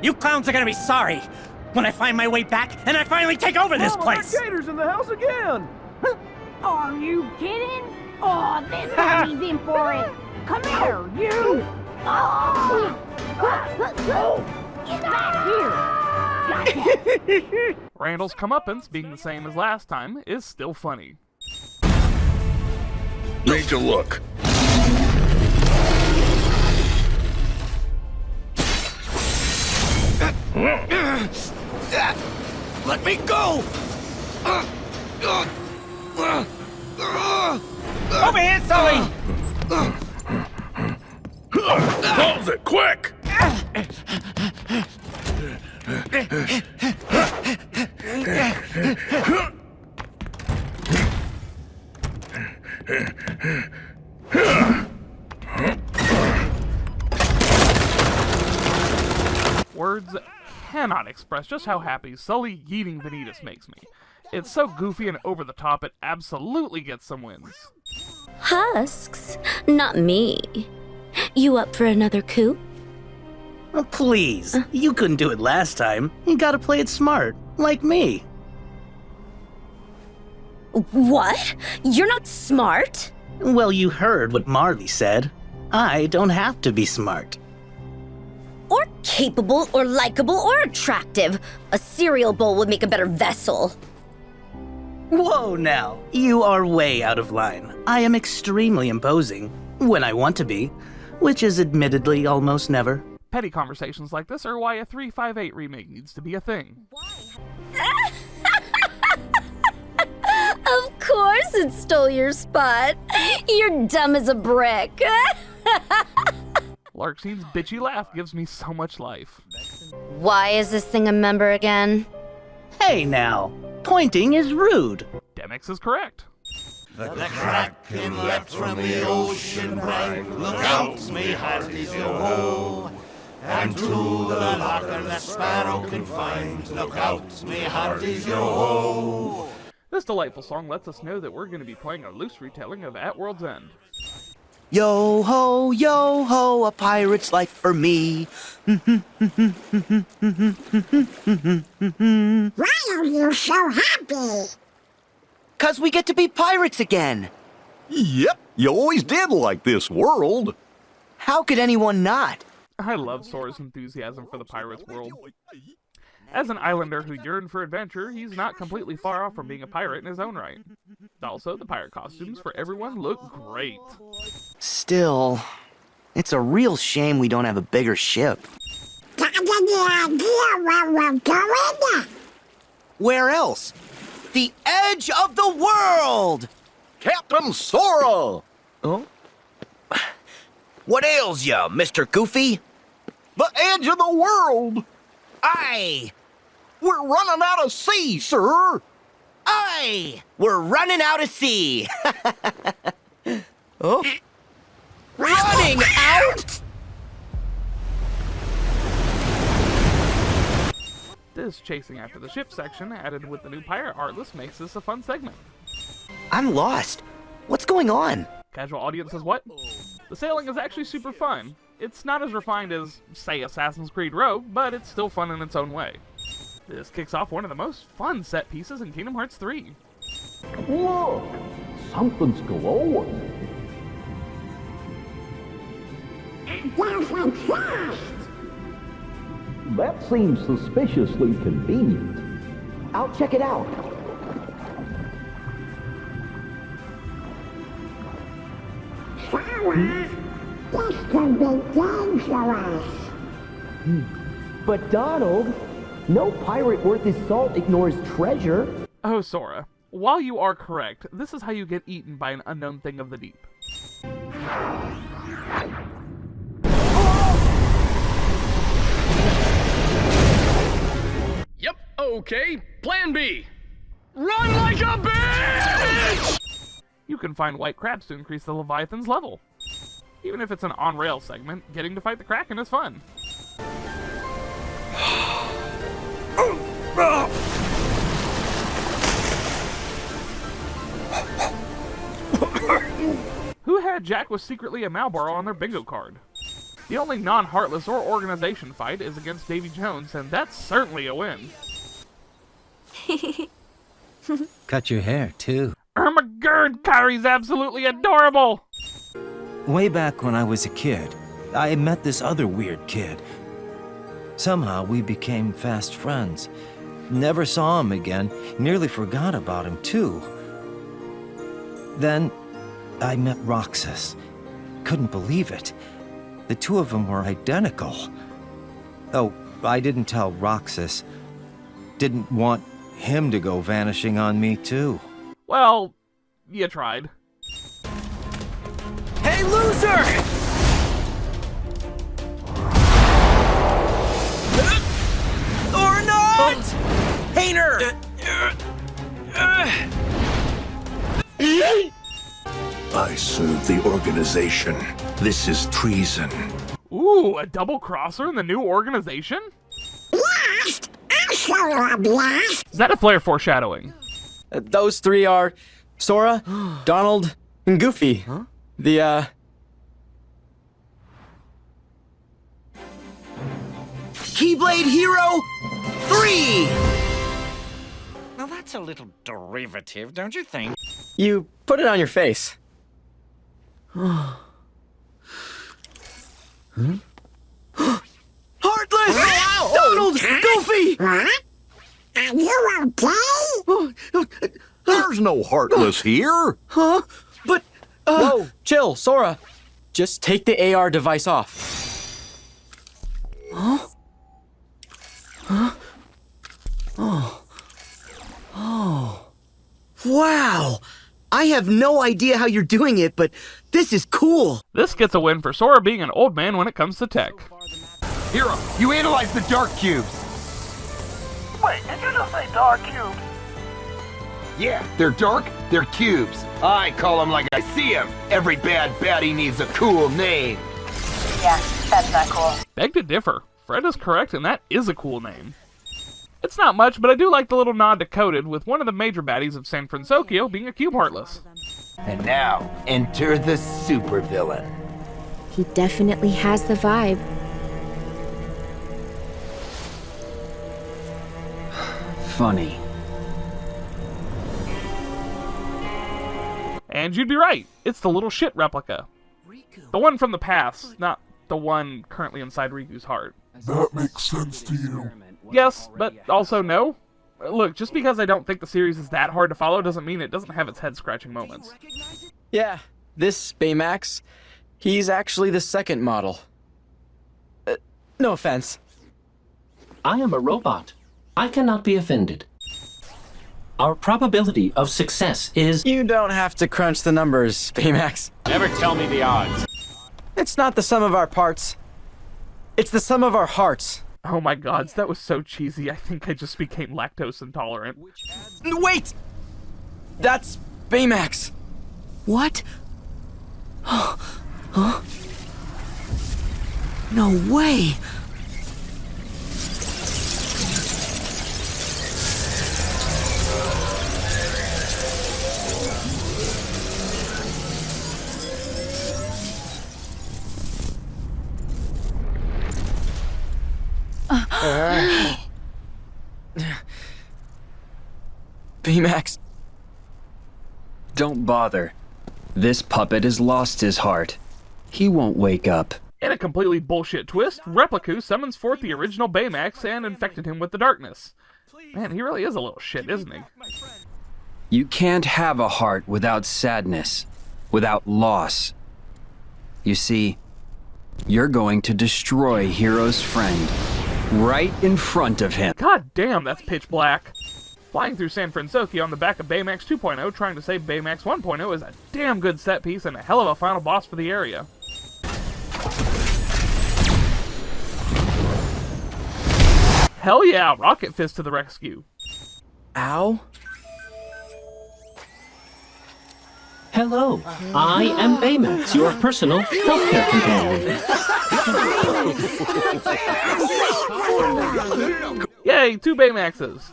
You clowns are gonna be sorry when I find my way back and I finally take over this place! Gators in the house again! Are you kidding? Oh, this mommy's in for it. Come here, you! Oh! Get back here! Gotcha! Randall's comeuppance, being the same as last time, is still funny. Need you look. Let me go! Over here, Sully! Close it, quick! Words cannot express just how happy Sully yeeting Vanitas makes me. It's so goofy and over the top, it absolutely gets some wins. Husks? Not me. You up for another coup? Oh, please. You couldn't do it last time. You gotta play it smart, like me. What? You're not smart? Well, you heard what Marley said. I don't have to be smart. Or capable, or likable, or attractive. A cereal bowl would make a better vessel. Whoa now, you are way out of line. I am extremely imposing, when I want to be, which is admittedly almost never. Petty conversations like this are why a 358 remake needs to be a thing. Of course it stole your spot. You're dumb as a brick. Larksine's bitchy laugh gives me so much life. Why is this thing a member again? Hey now, pointing is rude. Demix is correct. The kraken leapt from the ocean brine. Look out, me hearties, yo-ho! And to the locker the sparrow can find. Look out, me hearties, yo-ho! This delightful song lets us know that we're going to be playing a loose retelling of At World's End. Yo ho, a pirate's life for me. Why are you so happy? 'Cause we get to be pirates again. Yep, you always did like this world. How could anyone not? I love Sora's enthusiasm for the pirate's world. As an islander who yearned for adventure, he's not completely far off from being a pirate in his own right. Also, the pirate costumes for everyone look great. Still, it's a real shame we don't have a bigger ship. Got any idea where we're going? Where else? The edge of the world! Captain Sora! Oh? What ails ya, Mr. Goofy? The edge of the world! Aye! We're running out of sea, sir! Aye! We're running out of sea! Oh? Running out?! This chasing after the ship section, added with the new pirate Heartless, makes this a fun segment. I'm lost. What's going on? Casual audience says what? The sailing is actually super fun. It's not as refined as, say, Assassin's Creed Rogue, but it's still fun in its own way. This kicks off one of the most fun set pieces in Kingdom Hearts 3. Look! Something's glowing. That seems suspiciously convenient. I'll check it out. Sora, this can be dangerous. But Donald, no pirate worth his salt ignores treasure. Oh, Sora. While you are correct, this is how you get eaten by an unknown thing of the deep. Yep, okay. Plan B. Run like a bitch! You can find white crabs to increase the Leviathan's level. Even if it's an on-rail segment, getting to fight the Kraken is fun. Who had Jack was secretly a Malboro on their bingo card? The only non-Heartless or organization fight is against Davy Jones, and that's certainly a win. Cut your hair, too. Ermagerd, Kyrie's absolutely adorable! Way back when I was a kid, I met this other weird kid. Somehow we became fast friends. Never saw him again, nearly forgot about him, too. Then I met Roxas. Couldn't believe it. The two of them were identical. Oh, I didn't tell Roxas. Didn't want him to go vanishing on me, too. Well, you tried. Hey, loser! Or not! Hater! I serve the organization. This is treason. Ooh, a double crosser in the new organization? Blast! I'll show you a blast! Is that a flare foreshadowing? Those three are Sora, Donald, and Goofy. Huh? Keyblade Hero 3! Now that's a little derivative, don't you think? You put it on your face. Heartless! Donald! Goofy! What? Are you okay? There's no Heartless here. Huh? But, Whoa, chill, Sora. Just take the AR device off. Huh? Huh? Oh. Oh. Wow! I have no idea how you're doing it, but this is cool. This gets a win for Sora being an old man when it comes to tech. Hero, you analyzed the dark cubes. Wait, did you just say dark cubes? Yeah, they're dark, they're cubes. I call them like I see them. Every bad baddie needs a cool name. Yeah, that's not cool. Beg to differ. Fred is correct, and that is a cool name. It's not much, but I do like the little nod to Coded, with one of the major baddies of San Fransokyo being a cube Heartless. And now, enter the supervillain. He definitely has the vibe. Funny. And you'd be right. It's the little shit replica. The one from the past, not the one currently inside Riku's heart. That makes sense to you. Yes, but also no. Look, just because I don't think the series is that hard to follow doesn't mean it doesn't have its head-scratching moments. Yeah, this Baymax, he's actually the second model. No offense. I am a robot. I cannot be offended. Our probability of success is... You don't have to crunch the numbers, Baymax. Never tell me the odds. It's not the sum of our parts. It's the sum of our hearts. Oh my gods, that was so cheesy, I think I just became lactose intolerant. Wait! That's Baymax. What? Huh? No way! Baymax, don't bother. This puppet has lost his heart. He won't wake up. In a completely bullshit twist, Repliku summons forth the original Baymax and infected him with the darkness. Man, he really is a little shit, isn't he? You can't have a heart without sadness, without loss. You see, you're going to destroy Hero's friend right in front of him. God damn, that's pitch black. Flying through San Fransokyo on the back of Baymax 2.0 trying to save Baymax 1.0 is a damn good set piece and a hell of a final boss for the area. Hell yeah, Rocket Fist to the rescue. Ow. Hello, I am Baymax, your personal healthcare companion. Yay, 2 Baymaxes.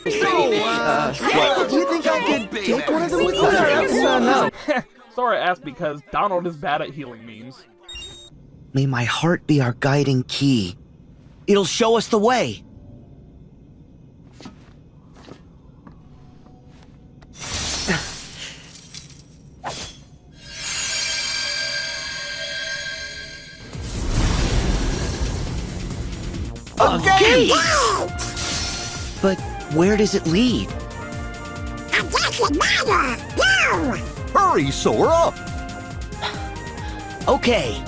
What? Do you think I could take one of them with me? No. Sora asked because Donald is bad at healing memes. May my heart be our guiding key. It'll show us the way. Okay! But where does it lead? It doesn't matter! Go! Hurry, Sora! Okay.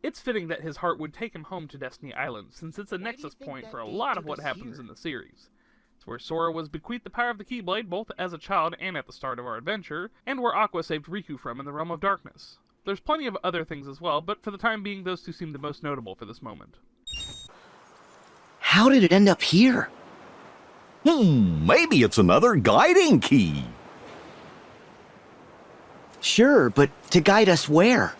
It's fitting that his heart would take him home to Destiny Island, since it's a nexus point for a lot of what happens in the series. It's where Sora was bequeathed the power of the Keyblade both as a child and at the start of our adventure, and where Aqua saved Riku from in the Realm of Darkness. There's plenty of other things as well, but for the time being those two seem the most notable for this moment. How did it end up here? Maybe it's another guiding key. Sure, but to guide us where?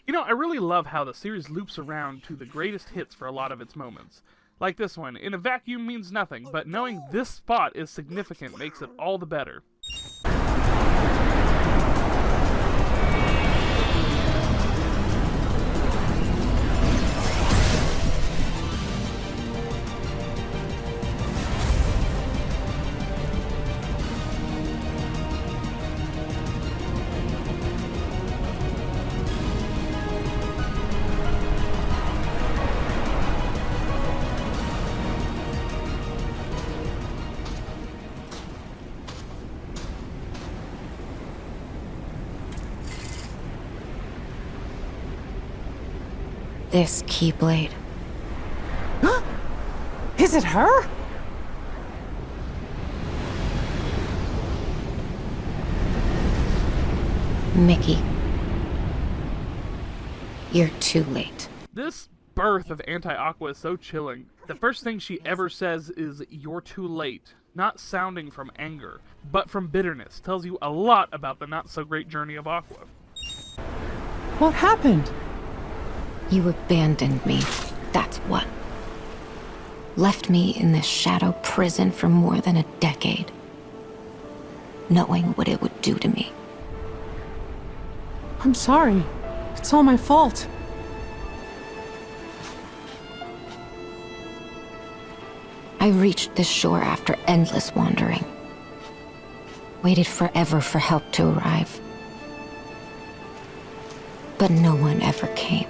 You know, I really love how the series loops around to the greatest hits for a lot of its moments. Like this one, in a vacuum means nothing, but knowing this spot is significant makes it all the better. This Keyblade. Is it her? Mickey. You're too late. This birth of Anti-Aqua is so chilling. The first thing she ever says is, "You're too late," not sounding from anger, but from bitterness. Tells you a lot about the not-so-great journey of Aqua. What happened? You abandoned me, that's what. Left me in this shadow prison for more than a decade, knowing what it would do to me. I'm sorry. It's all my fault. I reached this shore after endless wandering. Waited forever for help to arrive. But no one ever came.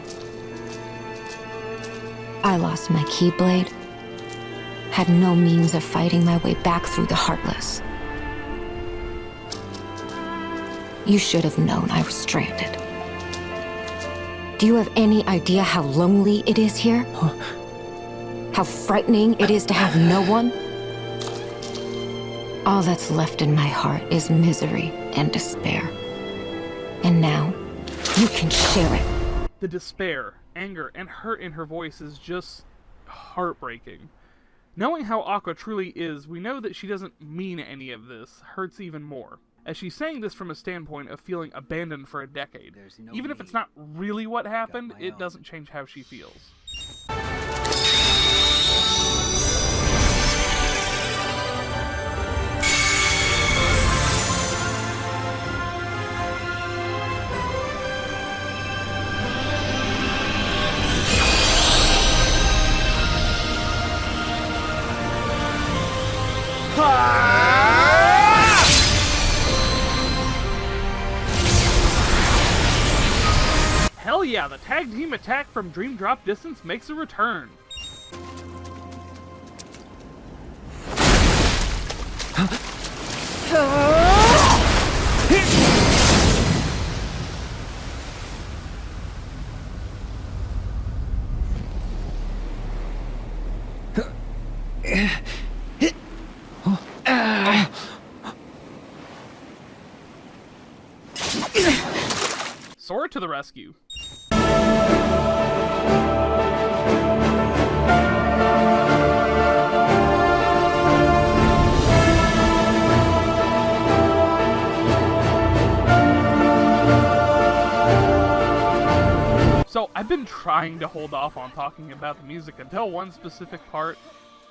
I lost my Keyblade, had no means of fighting my way back through the Heartless. You should have known I was stranded. Do you have any idea how lonely it is here? How frightening it is to have no one? All that's left in my heart is misery and despair. And now, you can share it. The despair, anger, and hurt in her voice is just heartbreaking. Knowing how Aqua truly is, we know that she doesn't mean any of this hurts even more. as she's saying this from a standpoint of feeling abandoned for a decade. Even if it's not really what happened, it doesn't change how she feels. Hell yeah, the tag team attack from Dream Drop Distance makes a return. Sora to the rescue. So, I've been trying to hold off on talking about the music until one specific part,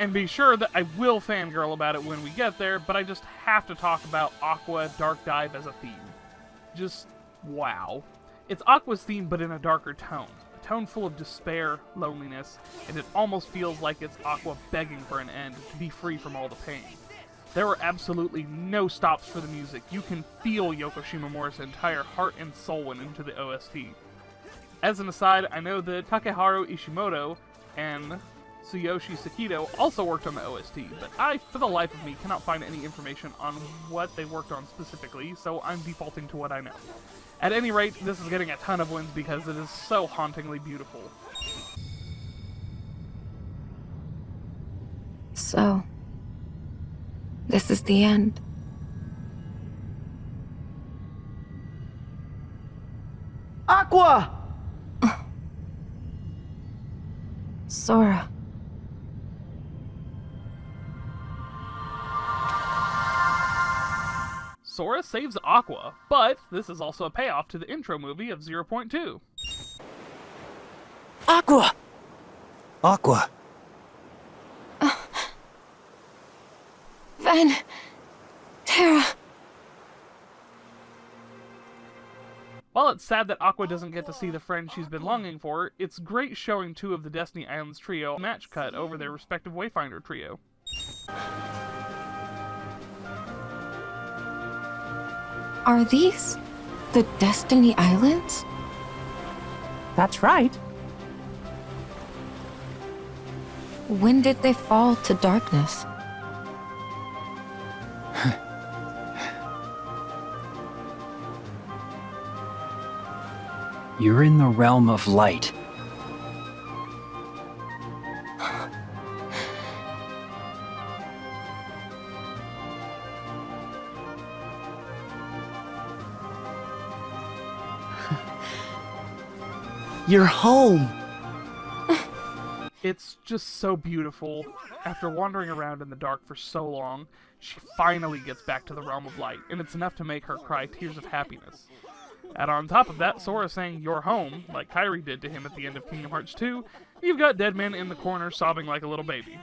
and be sure that I will fangirl about it when we get there, but I just have to talk about Aqua Dark Dive as a theme. Just, wow. It's Aqua's theme, but in a darker tone. A tone full of despair, loneliness, and it almost feels like it's Aqua begging for an end, to be free from all the pain. There were absolutely no stops for the music. You can feel Yoko Shimomura's entire heart and soul went into the OST. As an aside, I know that Takeharu Ishimoto and Tsuyoshi Sakito also worked on the OST, but I, for the life of me, cannot find any information on what they worked on specifically, so I'm defaulting to what I know. At any rate, this is getting a ton of wins because it is so hauntingly beautiful. So, this is the end. Aqua! Sora. Sora saves Aqua, but this is also a payoff to the intro movie of 0.2. Aqua! Aqua. Van... Terra... While it's sad that Aqua doesn't get to see the friend she's been longing for, it's great showing two of the Destiny Islands trio match cut over their respective Wayfinder trio. Are these the Destiny Islands? That's right. When did they fall to darkness? You're in the realm of light. You're home! It's just so beautiful. After wandering around in the dark for so long, she finally gets back to the realm of light, and it's enough to make her cry tears of happiness. And on top of that, Sora saying "you're home," like Kairi did to him at the end of Kingdom Hearts 2, you've got DEDMan in the corner sobbing like a little baby.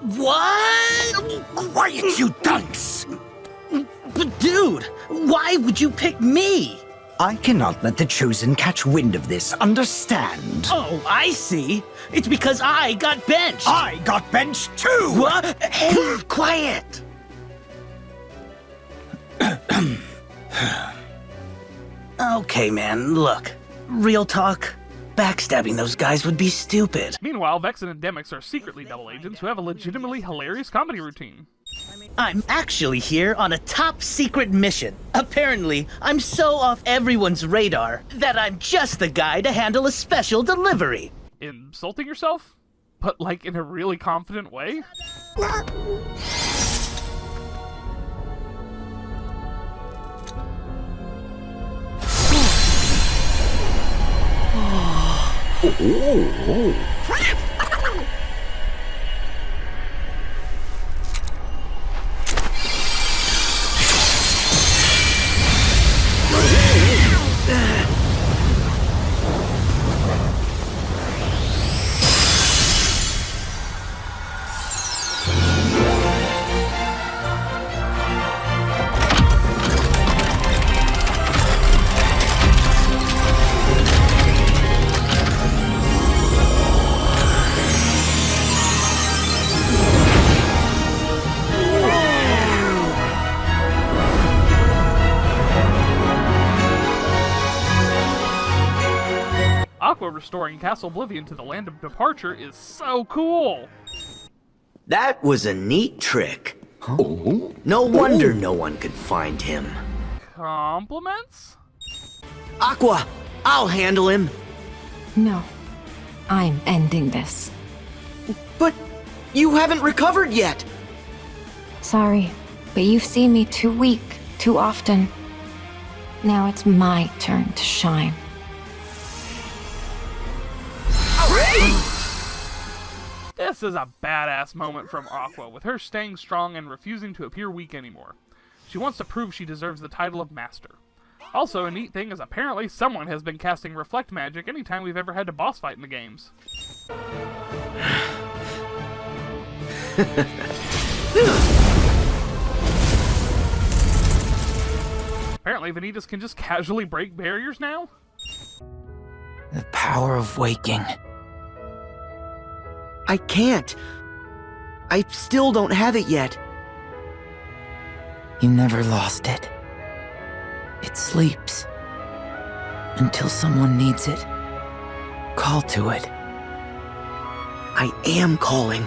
What? Quiet, you dunce! But dude, why would you pick me? I cannot let the Chosen catch wind of this, understand? Oh, I see. It's because I got benched. I got benched too! What? Hey, quiet! Okay, man, look. Real talk. Backstabbing those guys would be stupid. Meanwhile, Vexen and Demyx are secretly double agents who have a legitimately hilarious comedy routine. I'm actually here on a top secret mission. Apparently, I'm so off everyone's radar that I'm just the guy to handle a special delivery. Insulting yourself? But like in a really confident way? Aqua restoring Castle Oblivion to the land of departure is so cool! That was a neat trick. No wonder no one could find him. Compliments? Aqua, I'll handle him. No. I'm ending this. But you haven't recovered yet. Sorry, but you've seen me too weak, too often. Now it's my turn to shine. This is a badass moment from Aqua, with her staying strong and refusing to appear weak anymore. She wants to prove she deserves the title of Master. Also, a neat thing is apparently someone has been casting Reflect Magic anytime we've ever had to boss fight in the games. Apparently Vanitas can just casually break barriers now? The power of waking. I can't. I still don't have it yet. You never lost it. It sleeps. Until someone needs it. Call to it. I am calling.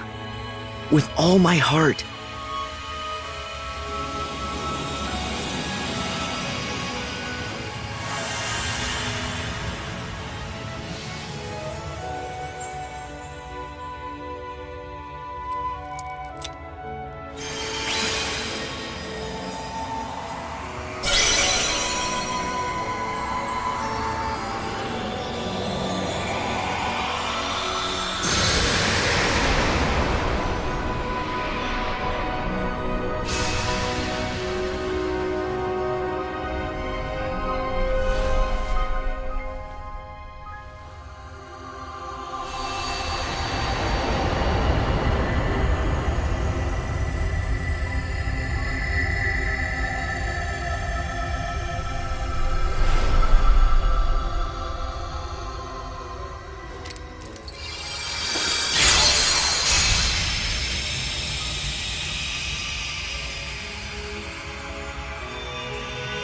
With all my heart.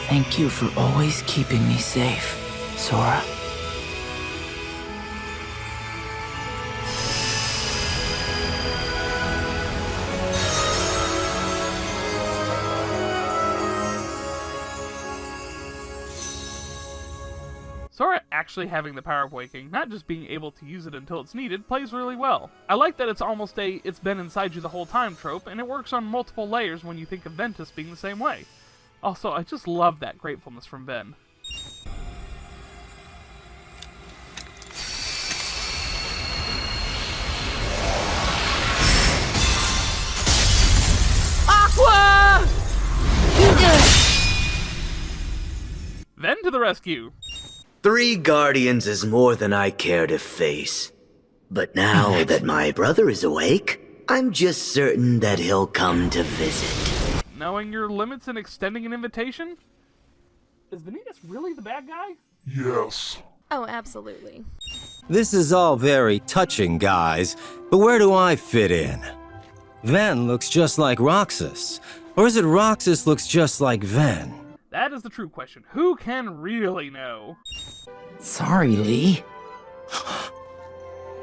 Thank you for always keeping me safe, Sora. Sora actually having the power of waking, not just being able to use it until it's needed, plays really well. I like that it's almost a "it's been inside you the whole time" trope, and it works on multiple layers when you think of Ventus being the same way. Also, I just love that gratefulness from Ven. Aqua! Ven to the rescue! 3 guardians is more than I care to face. But now that my brother is awake, I'm just certain that he'll come to visit. Knowing your limits and extending an invitation? Is Vanitas really the bad guy? Yes. Oh, absolutely. This is all very touching, guys, but where do I fit in? Ven looks just like Roxas. Or is it Roxas looks just like Ven? That is the true question. Who can really know? Sorry, Lee.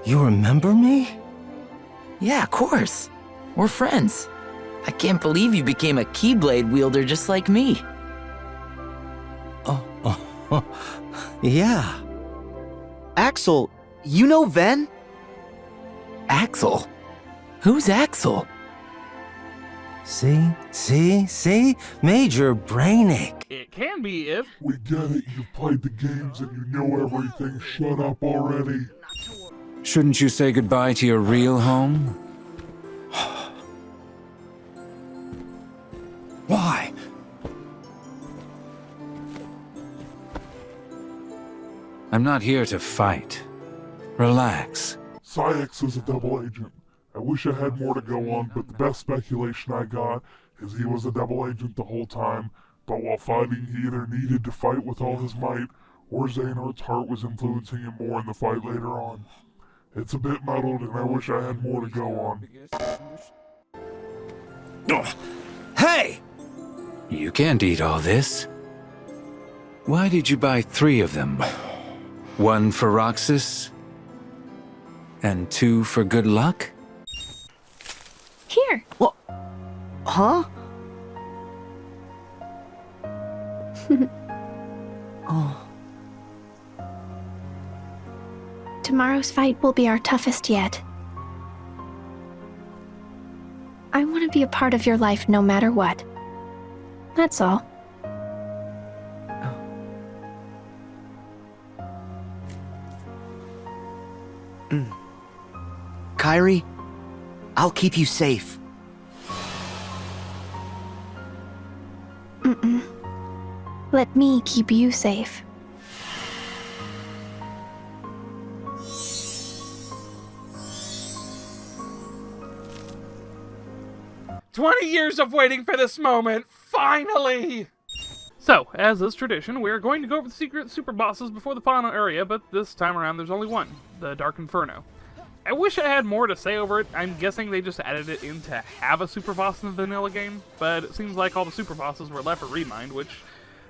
You remember me? Yeah, of course. We're friends. I can't believe you became a Keyblade wielder just like me. Oh, yeah. Axel, you know Ven? Axel? Who's Axel? See? Major braining. It can be if... We get it, you've played the games and you know everything. Shut up already. Shouldn't you say goodbye to your real home? Why? I'm not here to fight. Relax. Syx is a double agent. I wish I had more to go on, but the best speculation I got is he was a double agent the whole time, but while fighting he either needed to fight with all his might, or Xehanort's heart was influencing him more in the fight later on. It's a bit muddled and I wish I had more to go on. Hey! You can't eat all this. Why did you buy 3 of them? 1 for Roxas, and 2 for good luck? Here. What? Huh? Oh. Tomorrow's fight will be our toughest yet. I want to be a part of your life no matter what. That's all. Kairi, I'll keep you safe. Mm-mm. Let me keep you safe. "20 years of waiting for this moment! Finally!" So, as is tradition, we are going to go over the secret super bosses before the final area, but this time around there's only one, the Dark Inferno. I wish I had more to say over it. I'm guessing they just added it in to have a super boss in the vanilla game, but it seems like all the super bosses were left for Remind, which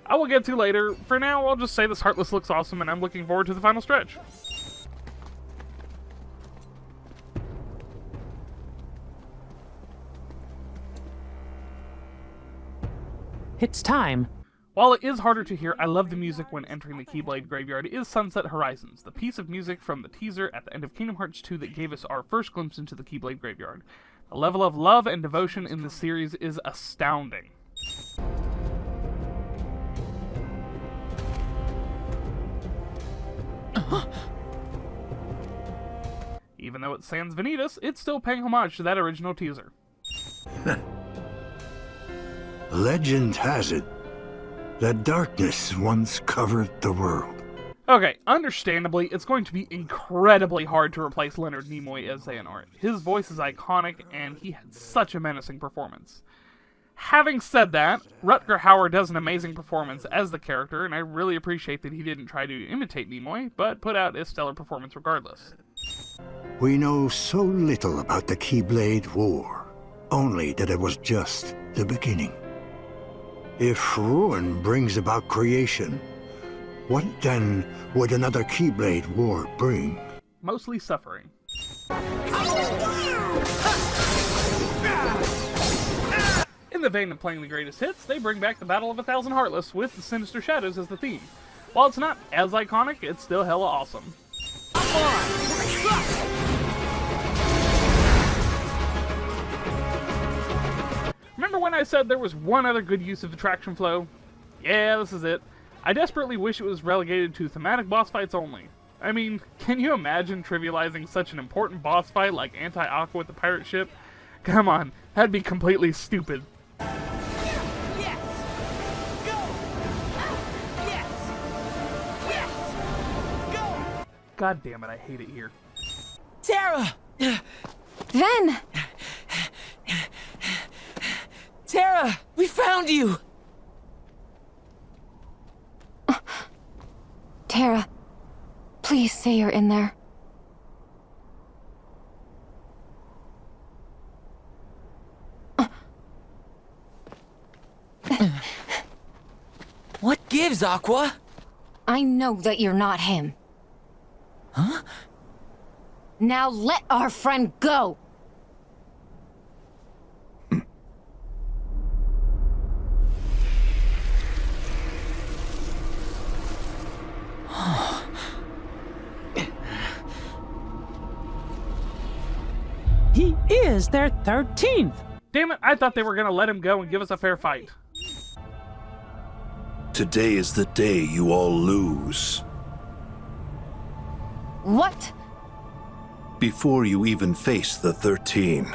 I will get to later. For now, I'll just say this Heartless looks awesome, and I'm looking forward to the final stretch. It's time. While it is harder to hear, I love the music when entering the Keyblade Graveyard is Sunset Horizons, the piece of music from the teaser at the end of Kingdom Hearts 2 that gave us our first glimpse into the Keyblade Graveyard. The level of love and devotion in this series is astounding. Even though it's Sans Vanitas, it's still paying homage to that original teaser. Legend has it that darkness once covered the world. Okay, understandably, it's going to be incredibly hard to replace Leonard Nimoy as Xehanort. His voice is iconic, and he had such a menacing performance. Having said that, Rutger Hauer does an amazing performance as the character, and I really appreciate that he didn't try to imitate Nimoy, but put out a stellar performance regardless. We know so little about the Keyblade War, only that it was just the beginning. If ruin brings about creation, what then would another Keyblade War bring? Mostly suffering. In the vein of playing the greatest hits, they bring back the Battle of 1,000 Heartless with the Sinister Shadows as the theme. While it's not as iconic, it's still hella awesome. Remember when I said there was one other good use of the traction flow? Yeah, this is it. I desperately wish it was relegated to thematic boss fights only. I mean, can you imagine trivializing such an important boss fight like Anti-Aqua with the pirate ship? Come on, that'd be completely stupid. God damn it, I hate it here. Terra! Ven! Terra! We found you! Terra, please say you're in there. What gives, Aqua? I know that you're not him. Huh? Now let our friend go! He is their 13th! Damn it, I thought they were gonna let him go and give us a fair fight. Today is the day you all lose. What? Before you even face the 13,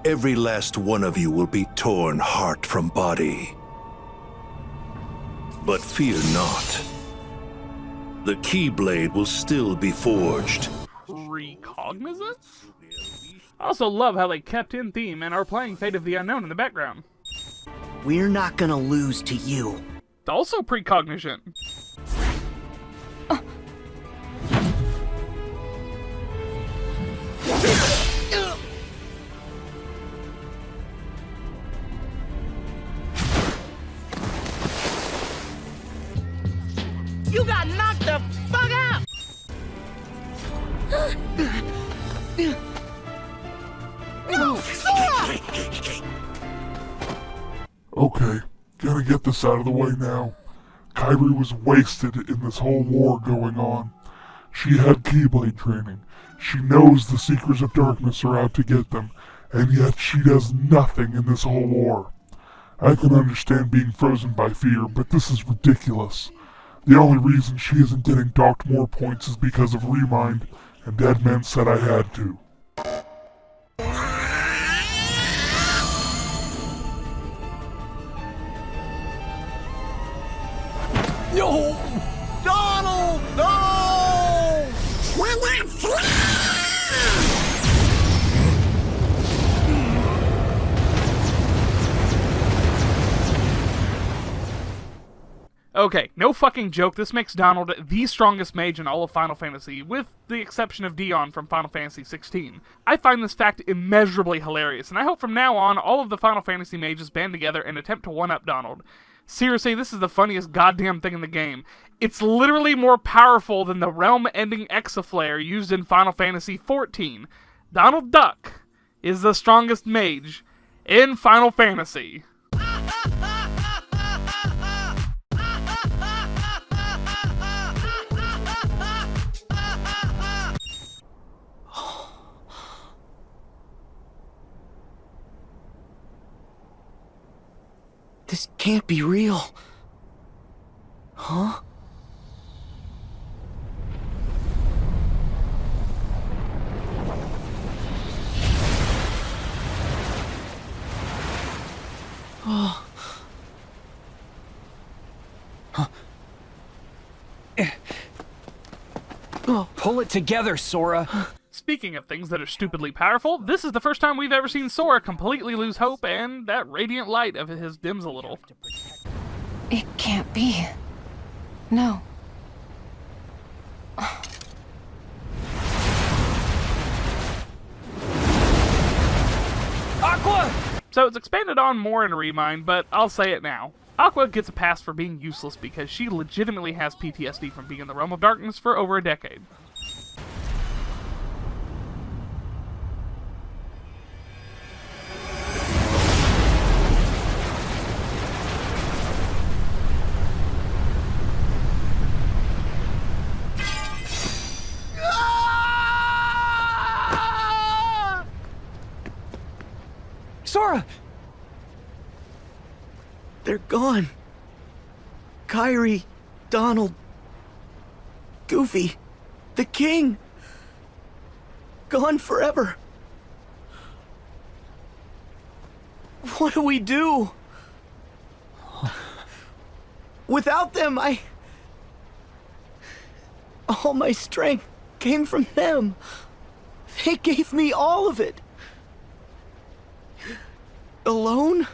every last one of you will be torn heart from body. But fear not. The Keyblade will still be forged. Recognizance? I also love how they kept in theme and are playing Fate of the Unknown in the background. We're not gonna lose to you. Also precognition. You got knocked the fuck out! Gonna get this out of the way now. Kairi was wasted in this whole war going on. She had Keyblade training. She knows the Seekers of Darkness are out to get them, and yet she does nothing in this whole war. I can understand being frozen by fear, but this is ridiculous. The only reason she isn't getting docked more points is because of Remind, and DEDMan said I had to. No! Donald! No! We're not free! Okay, no fucking joke, this makes Donald the strongest mage in all of Final Fantasy, with the exception of Dion from Final Fantasy XVI. I find this fact immeasurably hilarious, and I hope from now on all of the Final Fantasy mages band together and attempt to one-up Donald. Seriously, this is the funniest goddamn thing in the game. It's literally more powerful than the realm-ending Exaflare used in Final Fantasy XIV. Donald Duck is the strongest mage in Final Fantasy. This can't be real. Huh? Oh. Huh. Pull it together, Sora. Speaking of things that are stupidly powerful, this is the first time we've ever seen Sora completely lose hope, and that radiant light of his dims a little. It can't be. No. Aqua! So it's expanded on more in Remind, but I'll say it now. Aqua gets a pass for being useless because she legitimately has PTSD from being in the Realm of Darkness for over a decade. Sora! They're gone. Kairi, Donald, Goofy, the king. Gone forever. What do we do? Without them, all my strength came from them. They gave me all of it. Alone?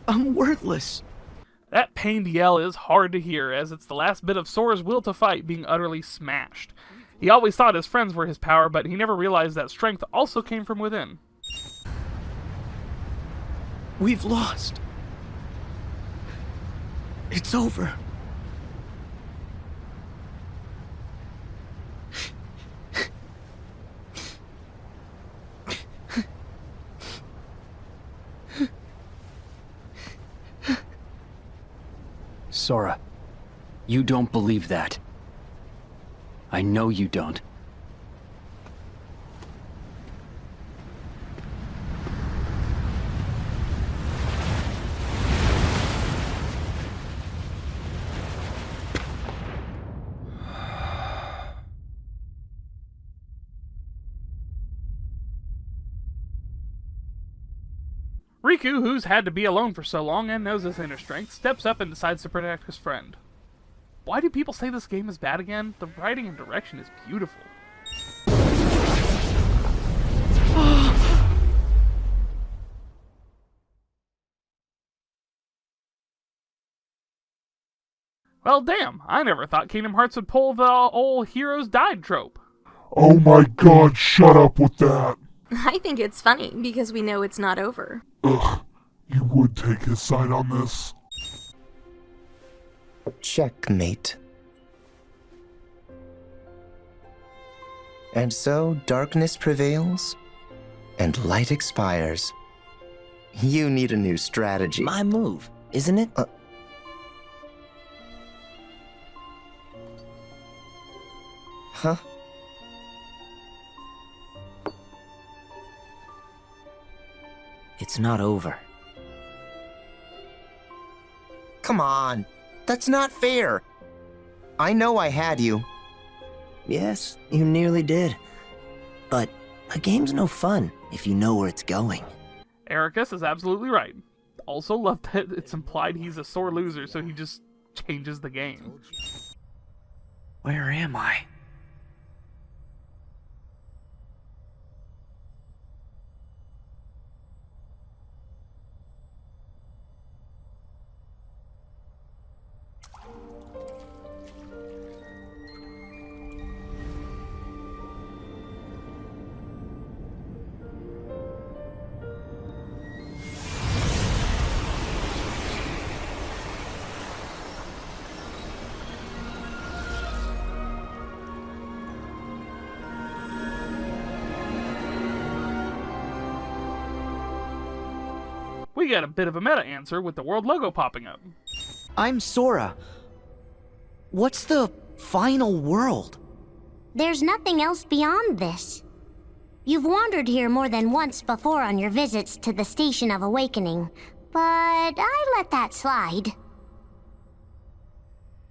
I'm worthless. That pained yell is hard to hear, as it's the last bit of Sora's will to fight being utterly smashed. He always thought his friends were his power, but he never realized that strength also came from within. We've lost. It's over. Sora, you don't believe that. I know you don't. Riku, who's had to be alone for so long and knows his inner strength, steps up and decides to protect his friend. Why do people say this game is bad again? The writing and direction is beautiful. Well, damn, I never thought Kingdom Hearts would pull the old heroes died trope. Oh my god, shut up with that. I think it's funny, because we know it's not over. Ugh, you would take his side on this. Checkmate. And so darkness prevails, and light expires. You need a new strategy. My move. isn't it? Huh? It's not over. Come on. That's not fair. I know I had you. Yes, you nearly did. But a game's no fun if you know where it's going. Ericus is absolutely right. Also love that it's implied he's a sore loser, so he just changes the game. Where am I? We get a bit of a meta answer with the world logo popping up. I'm Sora. What's the final world? There's nothing else beyond this. You've wandered here more than once before on your visits to the Station of Awakening, but I let that slide.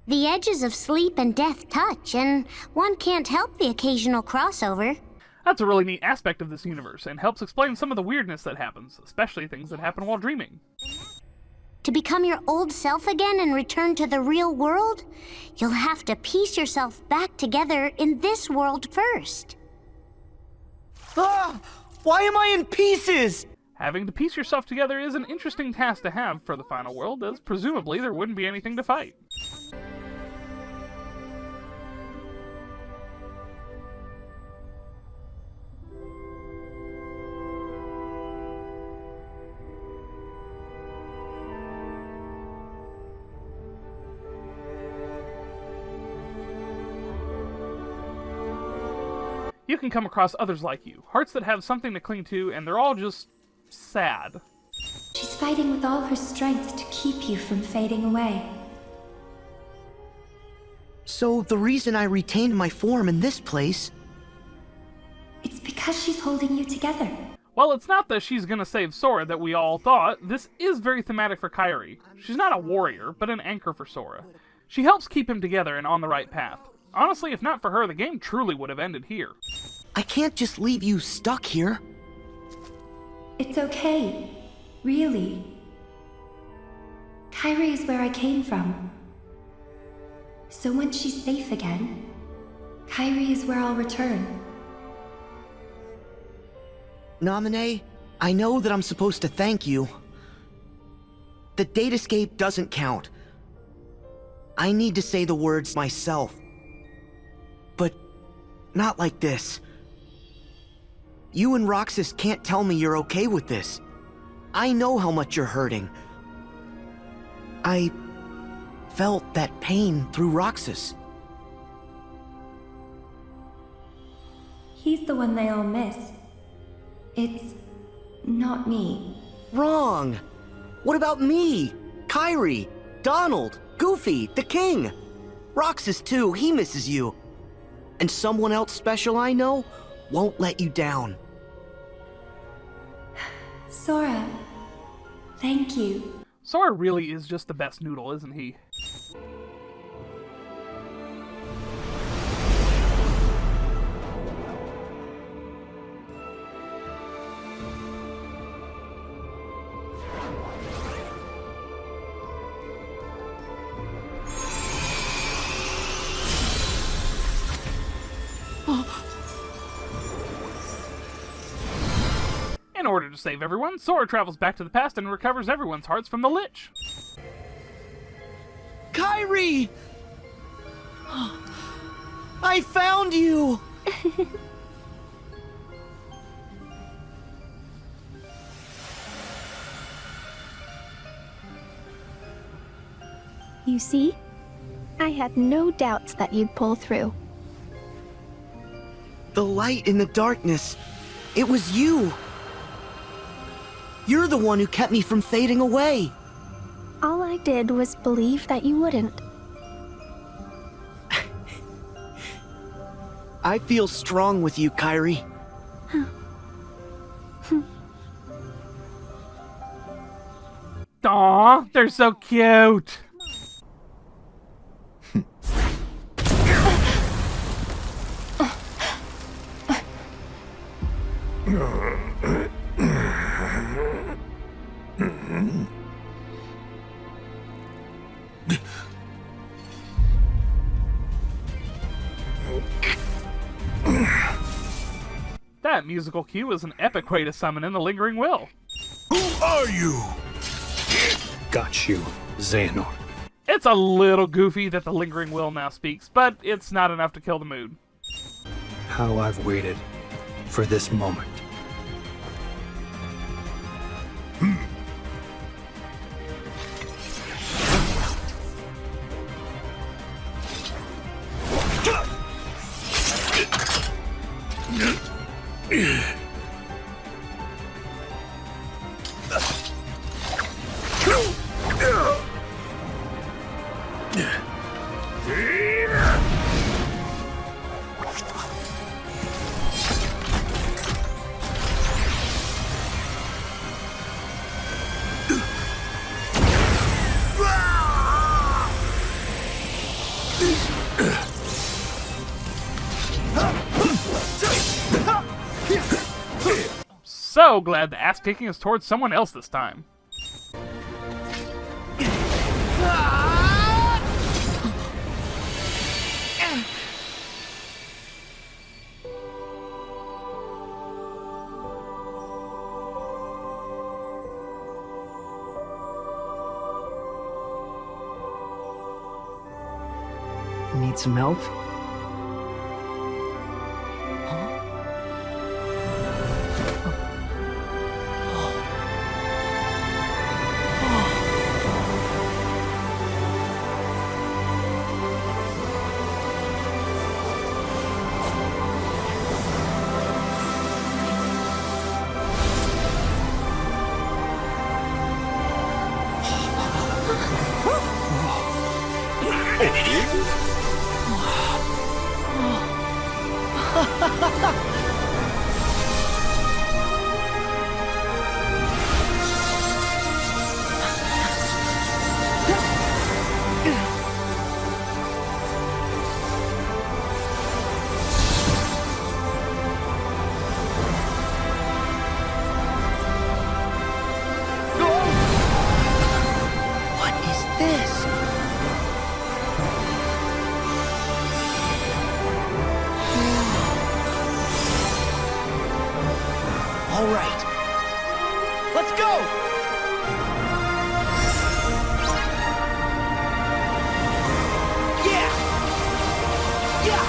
The edges of sleep and death touch, and one can't help the occasional crossover. That's a really neat aspect of this universe, and helps explain some of the weirdness that happens, especially things that happen while dreaming. To become your old self again and return to the real world, you'll have to piece yourself back together in this world first. Ah! Why am I in pieces? Having to piece yourself together is an interesting task to have for the final world, as presumably there wouldn't be anything to fight. You can come across others like you, hearts that have something to cling to, and they're all just sad. She's fighting with all her strength to keep you from fading away. So the reason I retained my form in this place... It's because she's holding you together. While it's not that she's gonna save Sora that we all thought, this is very thematic for Kairi. She's not a warrior, but an anchor for Sora. She helps keep him together and on the right path. Honestly, if not for her, the game truly would have ended here. I can't just leave you stuck here. It's okay. Really. Kairi is where I came from. So once she's safe again, Kairi is where I'll return. Naminé, I know that I'm supposed to thank you. The datascape doesn't count. I need to say the words myself. But not like this. You and Roxas can't tell me you're okay with this. I know how much you're hurting. I felt that pain through Roxas. He's the one they all miss. It's not me. Wrong! What about me? Kairi, Donald, Goofy, the King. Roxas too, he misses you. And someone else special I know won't let you down. Sora, thank you. Sora really is just the best noodle, isn't he? In order to save everyone, Sora travels back to the past and recovers everyone's hearts from the Lich. Kairi! I found you! You see? I had no doubts that you'd pull through. The light in the darkness. It was you! You're the one who kept me from fading away. All I did was believe that you wouldn't. I feel strong with you, Kairi. Aw, they're so cute. That musical cue is an epic way to summon in the Lingering Will. Who are you? Got you, Xehanort. It's a little goofy that the Lingering Will now speaks, but it's not enough to kill the mood. How I've waited for this moment. So glad the ass kicking is towards someone else this time. Need some help? All right. Let's go! Yeah! Yeah!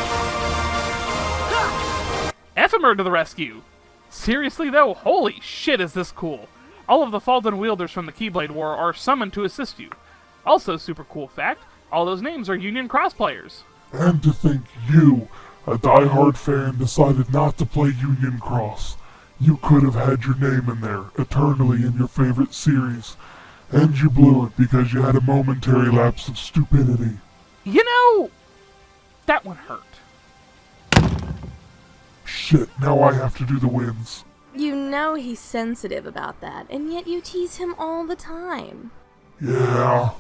Ha! Ephemer to the rescue! Seriously though, holy shit is this cool. All of the fallen wielders from the Keyblade War are summoned to assist you. Also super cool fact, all those names are Union Cross players. And to think you, a die-hard fan, decided not to play Union Cross. You could have had your name in there, eternally in your favorite series. And you blew it because you had a momentary lapse of stupidity. You know, that one hurt. Shit, now I have to do the wins. You know he's sensitive about that, and yet you tease him all the time. Yeah,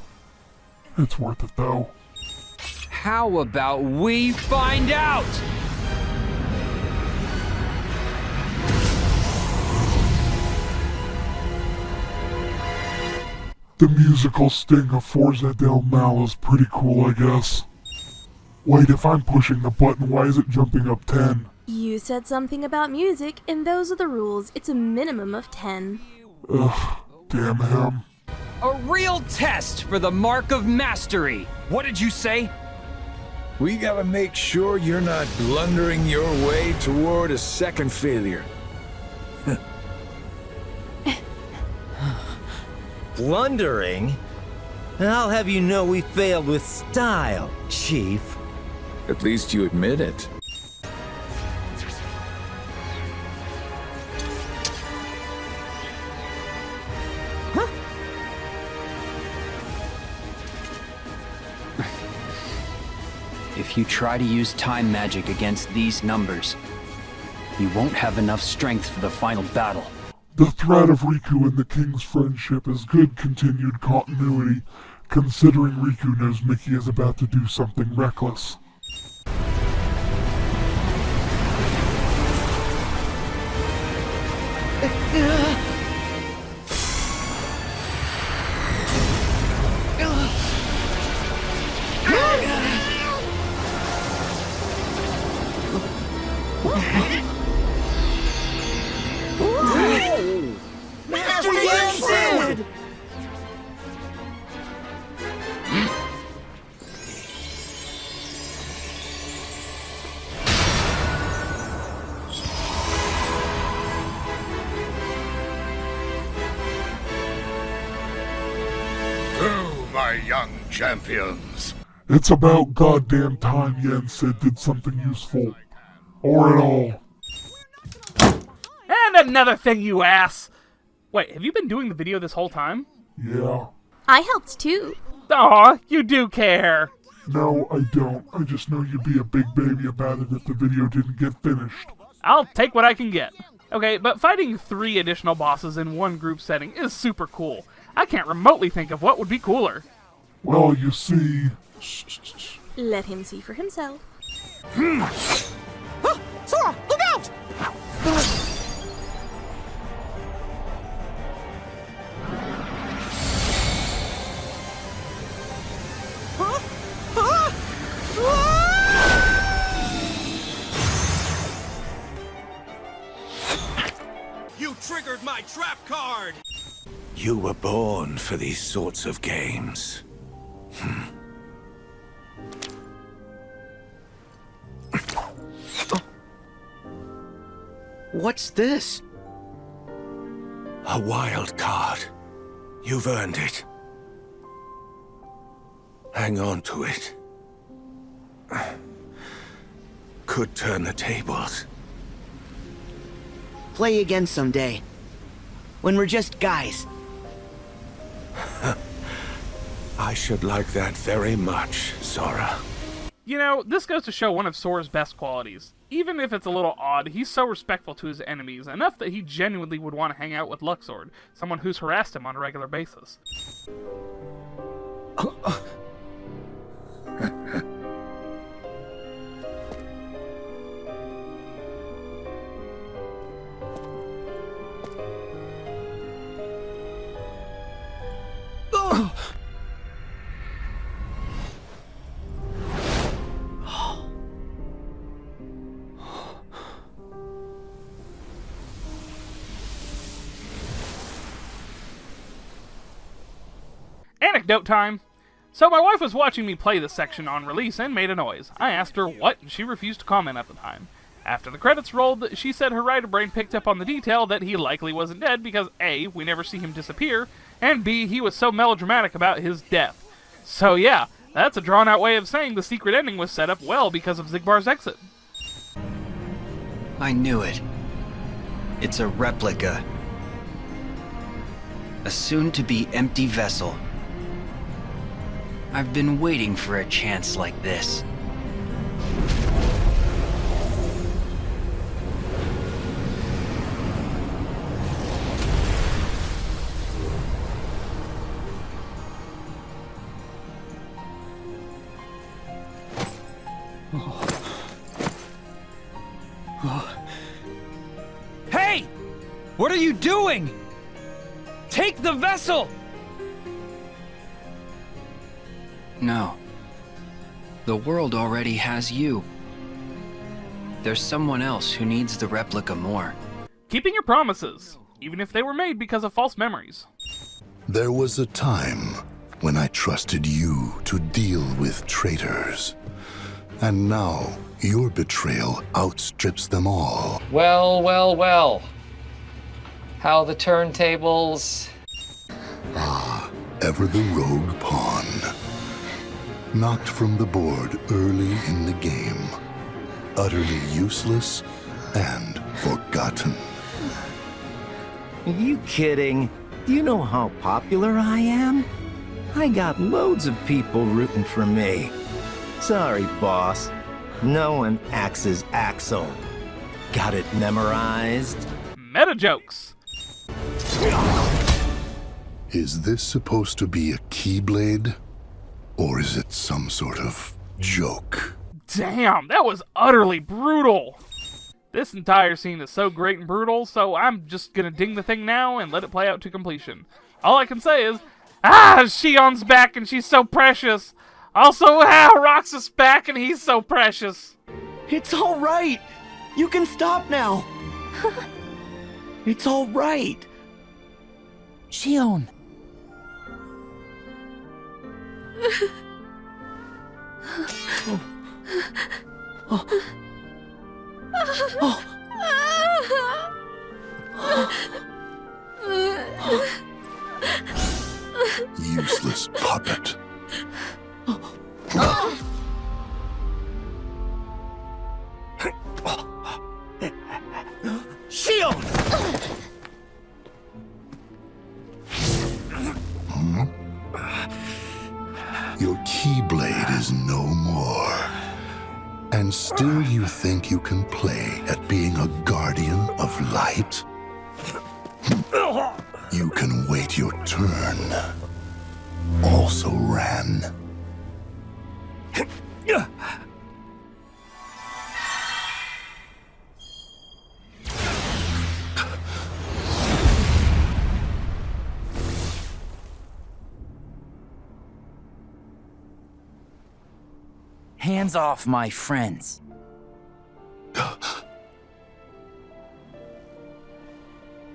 it's worth it though. How about we find out? The musical sting of Forza del Mal is pretty cool, I guess. Wait, if I'm pushing the button, why is it jumping up 10? You said something about music, and those are the rules. It's a minimum of 10. Ugh, damn him. A real test for the mark of mastery. What did you say? We gotta make sure you're not blundering your way toward a second failure. Blundering? I'll have you know we failed with style, Chief. At least you admit it. If you try to use time magic against these numbers, you won't have enough strength for the final battle. The threat of Riku and the King's friendship is good continued continuity, considering Riku knows Mickey is about to do something reckless. Master Yen! My young champions. It's about goddamn time Yen said did something useful. Or at all. And another thing, you ass! Wait, have you been doing the video this whole time? Yeah. I helped too. Aw, you do care. No, I don't. I just know you'd be a big baby about it if the video didn't get finished. I'll take what I can get. Okay, but fighting 3 additional bosses in one group setting is super cool. I can't remotely think of what would be cooler. Well, you see... Let him see for himself. Sora, look out! You triggered my trap card! You were born for these sorts of games. What's this? A wild card. You've earned it. Hang on to it. Could turn the tables. Play again someday. When we're just guys. I should like that very much, Sora. You know, this goes to show one of Sora's best qualities. Even if it's a little odd, he's so respectful to his enemies, enough that he genuinely would want to hang out with Luxord, someone who's harassed him on a regular basis. Anecdote time! So my wife was watching me play this section on release and made a noise. I asked her what, and she refused to comment at the time. After the credits rolled, she said her writer brain picked up on the detail that he likely wasn't dead because A, we never see him disappear, and B, he was so melodramatic about his death. So yeah, that's a drawn-out way of saying the secret ending was set up well because of Xigbar's exit. I knew it. It's a replica. A soon-to-be empty vessel. I've been waiting for a chance like this. Hey! What are you doing? Take the vessel! No. The world already has you. There's someone else who needs the replica more. Keeping your promises, even if they were made because of false memories. There was a time when I trusted you to deal with traitors. And now, your betrayal outstrips them all. Well, well, well. How the turntables... Ah, ever the rogue pawn. Knocked from the board early in the game. Utterly useless and forgotten. Are you kidding? Do you know how popular I am? I got loads of people rooting for me. Sorry, boss. No one axes Axel. Got it memorized? Meta jokes. Is this supposed to be a Keyblade? Or is it some sort of joke? Damn, that was utterly brutal. This entire scene is so great and brutal, so I'm just gonna ding the thing now and let it play out to completion. All I can say is, Shion's back and she's so precious. Also, Roxas back and he's so precious. It's all right. You can stop now. It's all right. Shion. Useless puppet. Shion! Your Keyblade is no more. And still you think you can play at being a guardian of light? You can wait your turn. Also ran. Hands off my friends.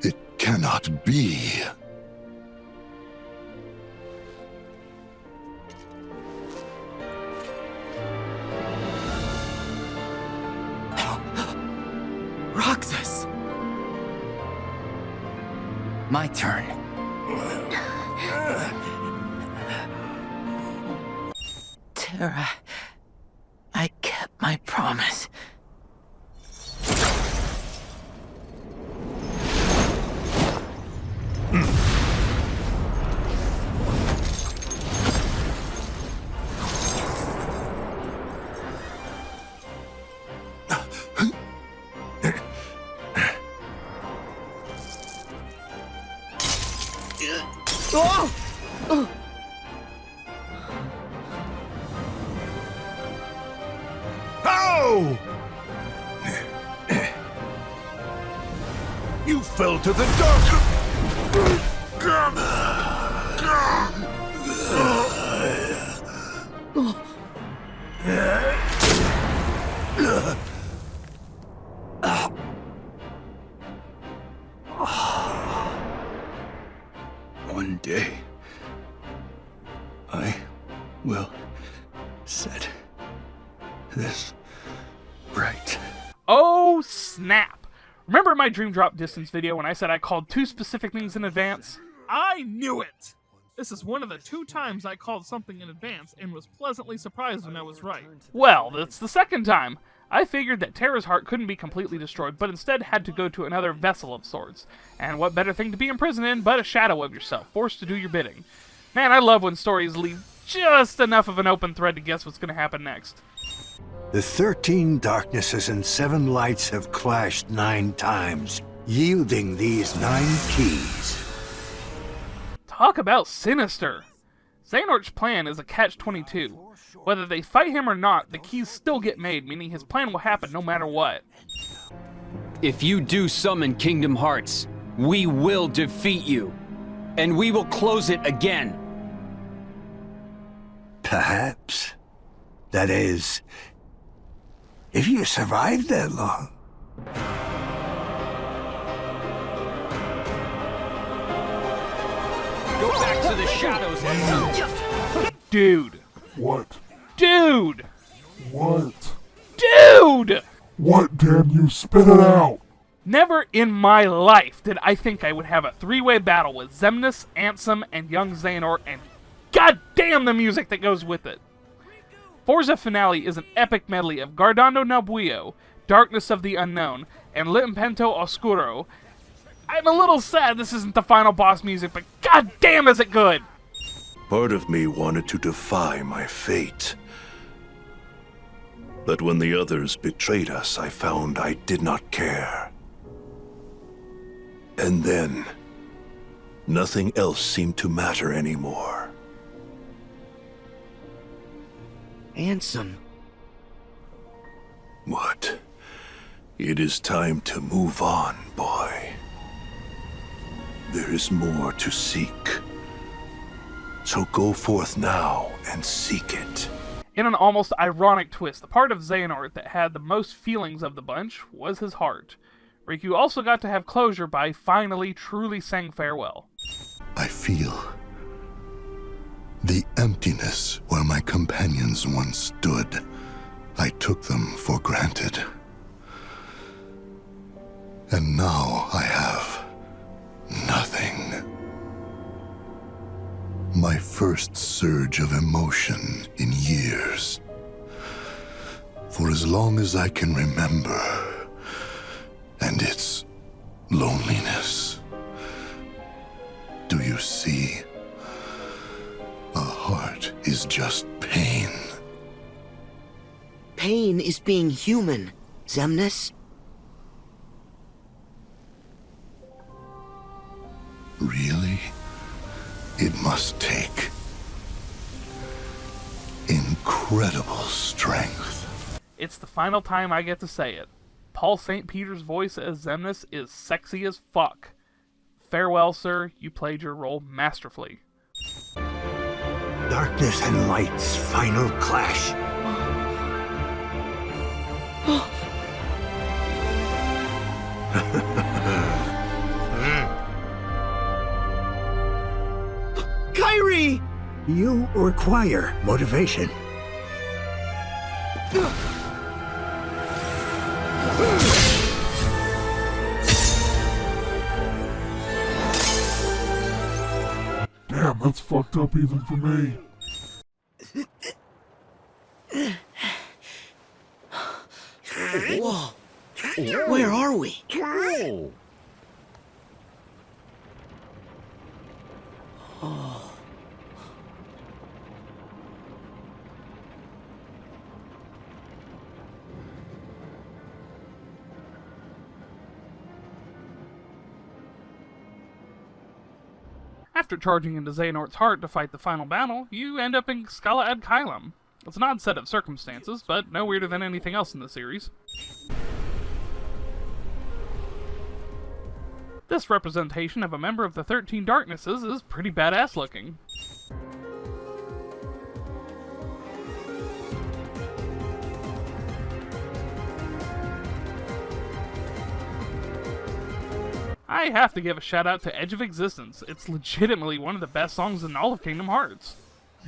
It cannot be. Roxas! My turn. Terra, I kept my promise. You fell to the dark. One day, I will set this right. Oh, snap. Remember my Dream Drop distance video when I said I called 2 specific things in advance? I knew it! This is one of the 2 times I called something in advance and was pleasantly surprised when I was right. Well, that's the second time. I figured that Terra's heart couldn't be completely destroyed, but instead had to go to another vessel of sorts. And what better thing to be imprisoned in but a shadow of yourself, forced to do your bidding. Man, I love when stories leave just enough of an open thread to guess what's going to happen next. The 13 darknesses and 7 lights have clashed 9 times, yielding these 9 keys. Talk about sinister! Xehanort's plan is a catch-22. Whether they fight him or not, the keys still get made, meaning his plan will happen no matter what. If you do summon Kingdom Hearts, we will defeat you. And we will close it again. Perhaps. That is, if you survive that long. Go back to the shadows and Dude. What? Dude! What? Dude! What, damn you? Spit it out! Never in my life did I think I would have a 3-way battle with Xemnas, Ansem, and young Xehanort, and goddamn the music that goes with it. Forza Finale is an epic medley of Guardando Nabuio, Darkness of the Unknown, and L'impento Oscuro. I'm a little sad this isn't the final boss music, but goddamn is it good! Part of me wanted to defy my fate. But when the others betrayed us, I found I did not care. And then, nothing else seemed to matter anymore. Ansem. What? It is time to move on, boy. There is more to seek. So go forth now and seek it. In an almost ironic twist, the part of Xehanort that had the most feelings of the bunch was his heart. Riku also got to have closure by finally truly saying farewell. I feel the emptiness where my companions once stood. I took them for granted. And now I have nothing. My first surge of emotion in years. For as long as I can remember. And its loneliness. Do you see? A heart is just pain. Pain is being human, Xemnas. Really? It must take incredible strength. It's the final time I get to say it. Paul St. Peter's voice as Xemnas is sexy as fuck. Farewell, sir. You played your role masterfully. Darkness and light's final clash. Kairi! You require motivation. Damn, that's fucked up even for me. Whoa. Where are we? Oh. After charging into Xehanort's heart to fight the final battle, you end up in Scala Ad Caelum. It's an odd set of circumstances, but no weirder than anything else in the series. This representation of a member of the 13 Darknesses is pretty badass looking. I have to give a shout out to Edge of Existence. It's legitimately one of the best songs in all of Kingdom Hearts.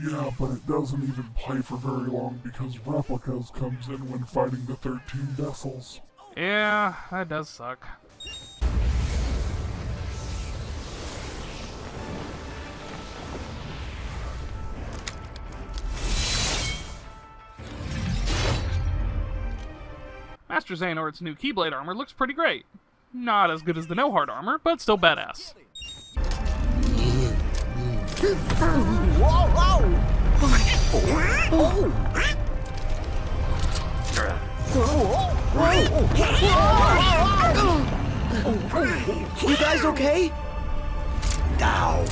Yeah, but it doesn't even play for very long because Replicas comes in when fighting the 13 vessels. Yeah, that does suck. Master Xehanort's new Keyblade armor looks pretty great. Not as good as the No Heart armor, but still badass. You guys okay? Now.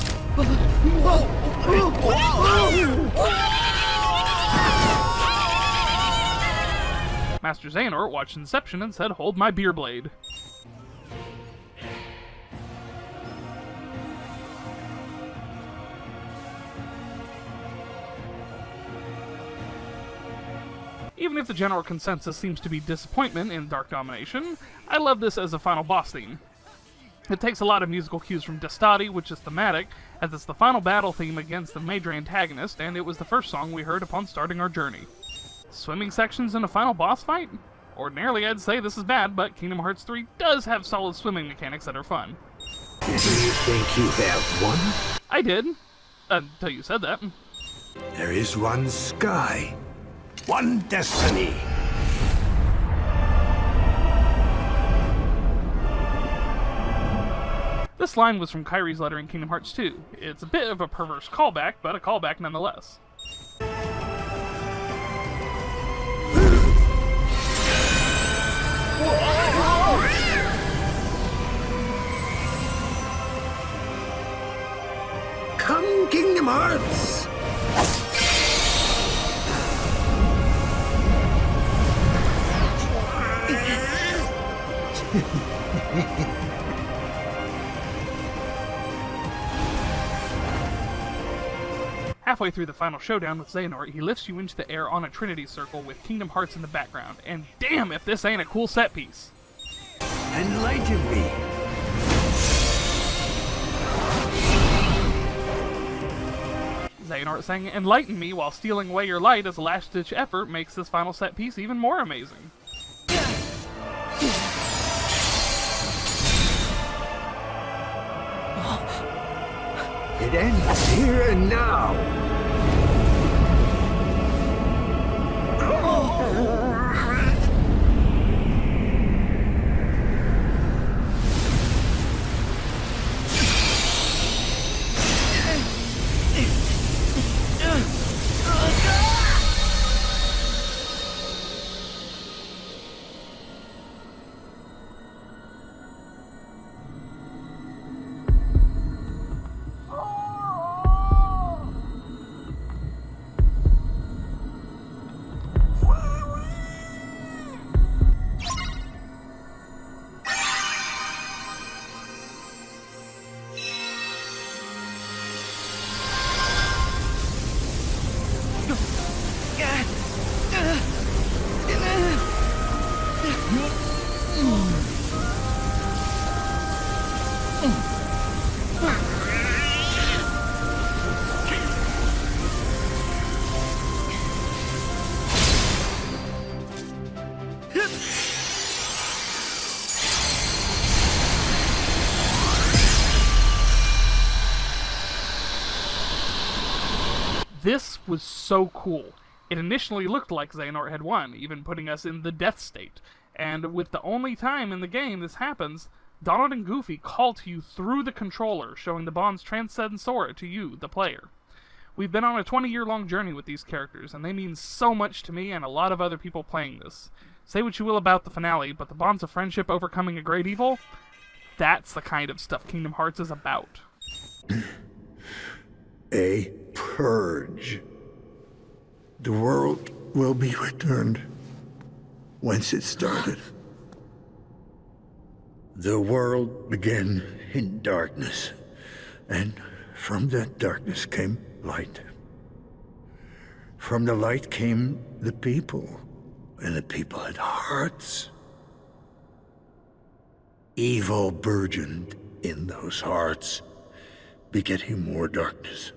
Master Xehanort watched Inception and said, "Hold my beer blade." Even if the general consensus seems to be disappointment in Dark Domination, I love this as a final boss theme. It takes a lot of musical cues from Destati, which is thematic, as it's the final battle theme against the major antagonist, and it was the first song we heard upon starting our journey. Swimming sections in a final boss fight? Ordinarily I'd say this is bad, but Kingdom Hearts 3 does have solid swimming mechanics that are fun. Do you think you have won? I did. Until you said that. There is one sky. One destiny. This line was from Kairi's letter in Kingdom Hearts 2. It's a bit of a perverse callback, but a callback nonetheless. Hearts! Halfway through the final showdown with Xehanort, he lifts you into the air on a Trinity Circle with Kingdom Hearts in the background, and damn if this ain't a cool set piece! Enlighten me! Xehanort saying "enlighten me" while stealing away your light as a last-ditch effort makes this final set piece even more amazing. It ends here and now! This was so cool. It initially looked like Xehanort had won, even putting us in the death state. And with the only time in the game this happens, Donald and Goofy call to you through the controller, showing the bonds transcend Sora to you, the player. We've been on a 20-year-long journey with these characters, and they mean so much to me and a lot of other people playing this. Say what you will about the finale, but the bonds of friendship overcoming a great evil, that's the kind of stuff Kingdom Hearts is about. A purge. The world will be returned whence it started. The world began in darkness, and from that darkness came light. From the light came the people, and the people had hearts. Evil burgeoned in those hearts, begetting more darkness.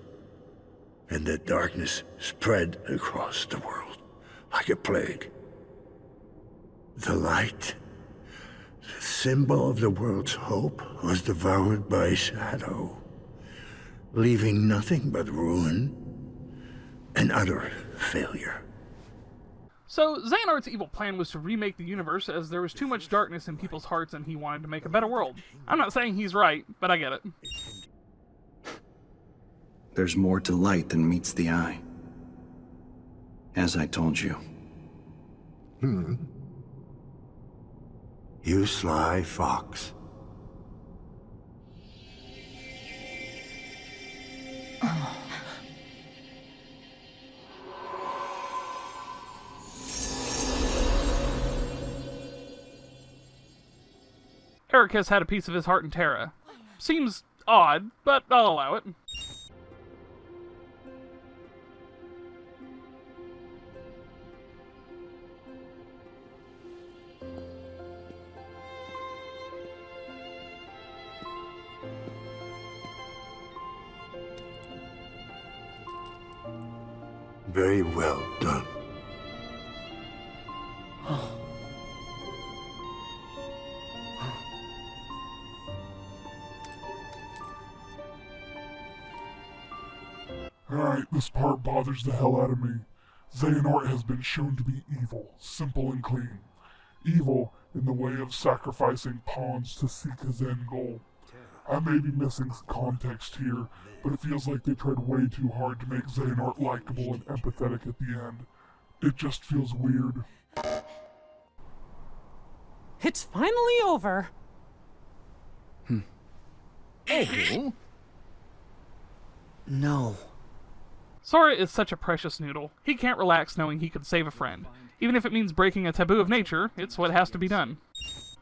And that darkness spread across the world like a plague. The light, the symbol of the world's hope, was devoured by shadow, leaving nothing but ruin and utter failure. So, Xehanort's evil plan was to remake the universe as there was too much darkness in people's hearts and he wanted to make a better world. I'm not saying he's right, but I get it. There's more to light than meets the eye. As I told you. You sly fox. Eric has had a piece of his heart in Terra. Seems odd, but I'll allow it. Very well done. Alright, this part bothers the hell out of me. Xehanort has been shown to be evil, simple and clean. Evil in the way of sacrificing pawns to seek his end goal. I may be missing some context here, but it feels like they tried way too hard to make Xehanort likable and empathetic at the end. It just feels weird. It's finally over. No. Sora is such a precious noodle. He can't relax knowing he could save a friend. Even if it means breaking a taboo of nature, it's what has to be done.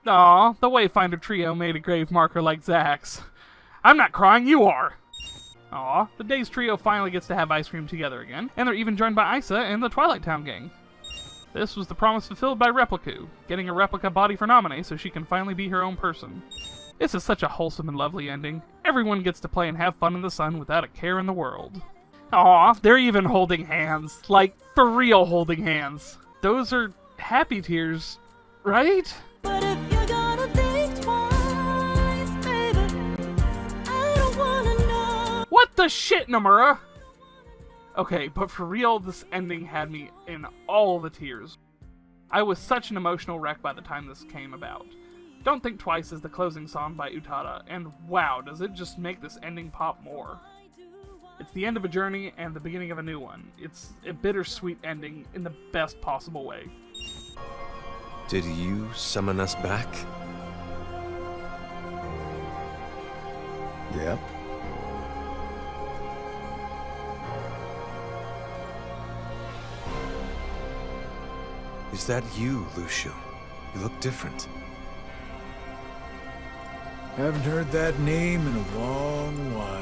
Aw, the Wayfinder trio made a grave marker like Zack's. I'm not crying, you are! Aw, the Days trio finally gets to have ice cream together again, and they're even joined by Isa and the Twilight Town gang. This was the promise fulfilled by Repliku, getting a replica body for Naminé so she can finally be her own person. This is such a wholesome and lovely ending. Everyone gets to play and have fun in the sun without a care in the world. Aw, they're even holding hands. Like, for real holding hands. Those are happy tears, right? But if you're gonna think twice, baby, I don't wanna know. What the shit, Nomura? Okay, but for real, this ending had me in all the tears. I was such an emotional wreck by the time this came about. Don't Think Twice is the closing song by Utada, and wow, does it just make this ending pop more. It's the end of a journey and the beginning of a new one. It's a bittersweet ending in the best possible way. Did you summon us back? Yep. Is that you, Lucio? You look different. Haven't heard that name in a long while.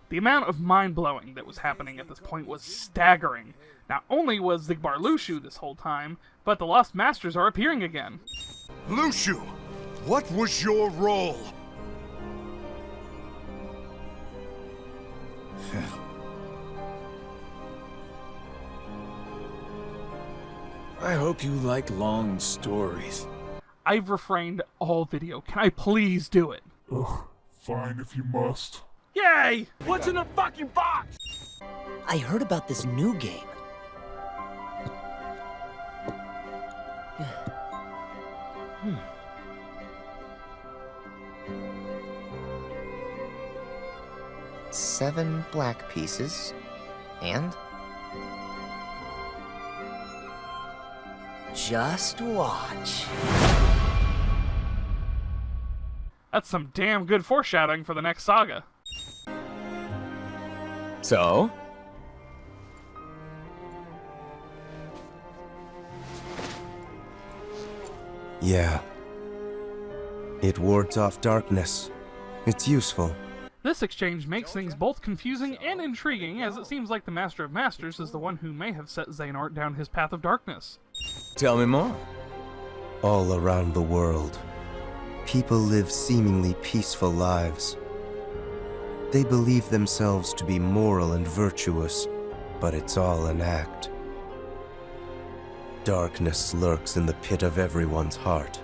The amount of mind-blowing that was happening at this point was staggering. Not only was Xigbar Lucio this whole time, but the Lost Masters are appearing again. Lucio, what was your role? I hope you like long stories. I've refrained all video. Can I please do it? Ugh, fine if you must. Yay! What's in the fucking box? I heard about this new game. Seven black pieces, and... Just watch. That's some damn good foreshadowing for the next saga. So? Yeah. It wards off darkness. It's useful. This exchange makes things both confusing and intriguing, as it seems like the Master of Masters is the one who may have set Xehanort down his path of darkness. Tell me more. All around the world, people live seemingly peaceful lives. They believe themselves to be moral and virtuous, but it's all an act. Darkness lurks in the pit of everyone's heart.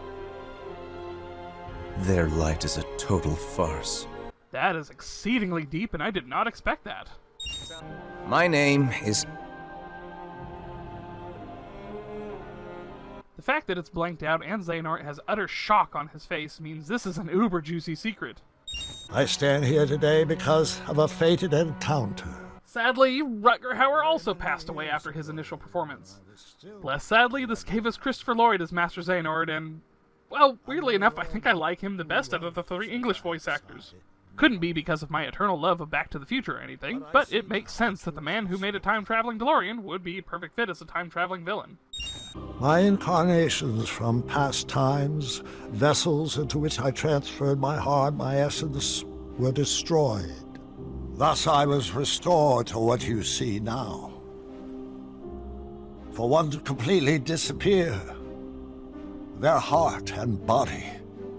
Their light is a total farce. That is exceedingly deep, and I did not expect that. My name is... The fact that it's blanked out and Xehanort has utter shock on his face means this is an uber juicy secret. I stand here today because of a fated encounter. Sadly, Rutger Hauer also passed away after his initial performance. Less sadly, this gave us Christopher Lloyd as Master Xehanort, and, well, weirdly enough, I think I like him the best out of the 3 English voice actors. Couldn't be because of my eternal love of Back to the Future or anything, but it makes sense that the man who made a time-traveling DeLorean would be a perfect fit as a time-traveling villain. My incarnations from past times, vessels into which I transferred my heart, my essence, were destroyed. Thus I was restored to what you see now. For one to completely disappear, their heart and body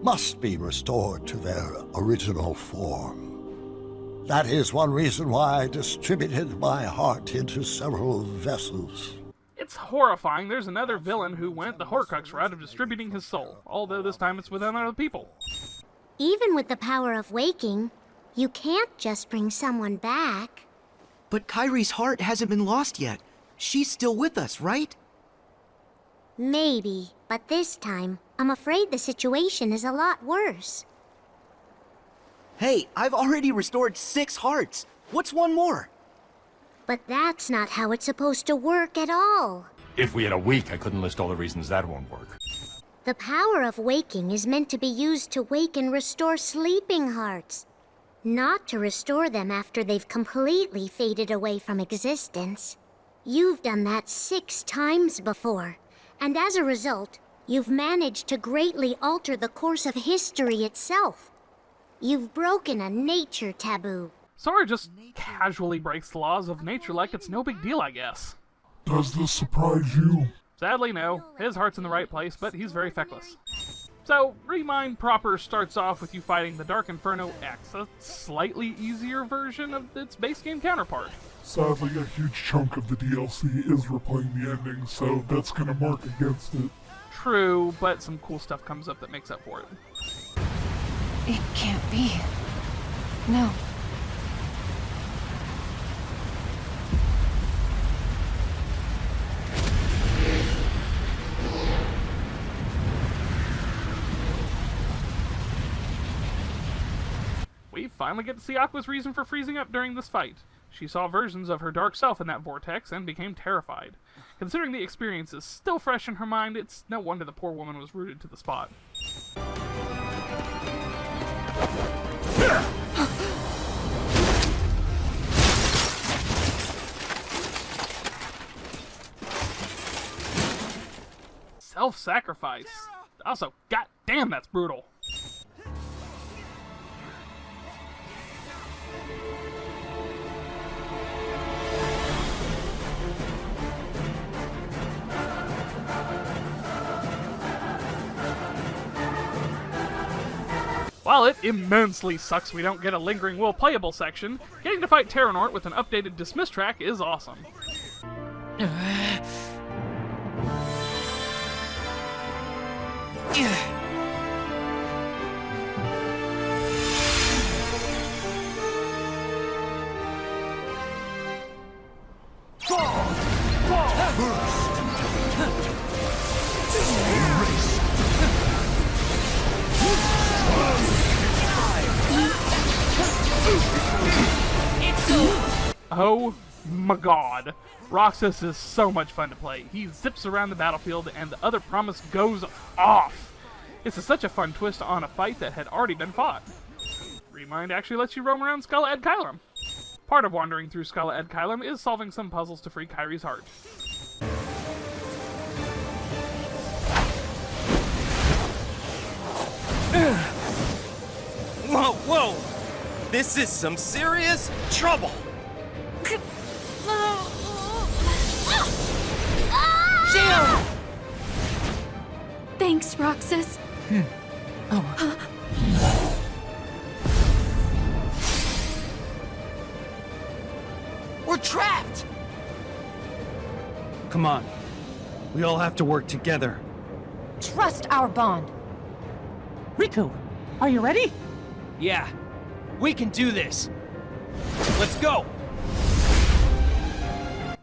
must be restored to their original form. That is one reason why I distributed my heart into several vessels. It's horrifying. There's another villain who went the Horcrux route of distributing his soul, although this time it's with other people. Even with the power of waking, you can't just bring someone back. But Kairi's heart hasn't been lost yet. She's still with us, right? Maybe, but this time, I'm afraid the situation is a lot worse. Hey, I've already restored 6 hearts. What's one more? But that's not how it's supposed to work at all. If we had a week, I couldn't list all the reasons that won't work. The power of waking is meant to be used to wake and restore sleeping hearts. not to restore them after they've completely faded away from existence. You've done that 6 times before, and as a result, you've managed to greatly alter the course of history itself. You've broken a nature taboo. Sora just casually breaks the laws of nature like it's no big deal, I guess. Does this surprise you? Sadly, no. His heart's in the right place, but he's very feckless. So, Remind proper starts off with you fighting the Dark Inferno X, a slightly easier version of its base game counterpart. Sadly, a huge chunk of the DLC is replaying the ending, so that's gonna mark against it. True, but some cool stuff comes up that makes up for it. It can't be. No. We finally get to see Aqua's reason for freezing up during this fight. She saw versions of her dark self in that vortex and became terrified. Considering the experience is still fresh in her mind, it's no wonder the poor woman was rooted to the spot. Self-sacrifice. Also, goddamn, that's brutal. While it immensely sucks we don't get a Lingering Will playable section, getting to fight Terranort with an updated Dismiss track is awesome. Oh my god. Roxas is so much fun to play. He zips around the battlefield and the other promise goes off. This is such a fun twist on a fight that had already been fought. Remind actually lets you roam around Scala Ad Caelum. Part of wandering through Scala Ad Caelum is solving some puzzles to free Kairi's heart. Whoa, whoa! This is some serious trouble! Shield! Thanks, Roxas. We're trapped! Come on. We all have to work together. Trust our bond. Riku, are you ready? Yeah, we can do this. Let's go!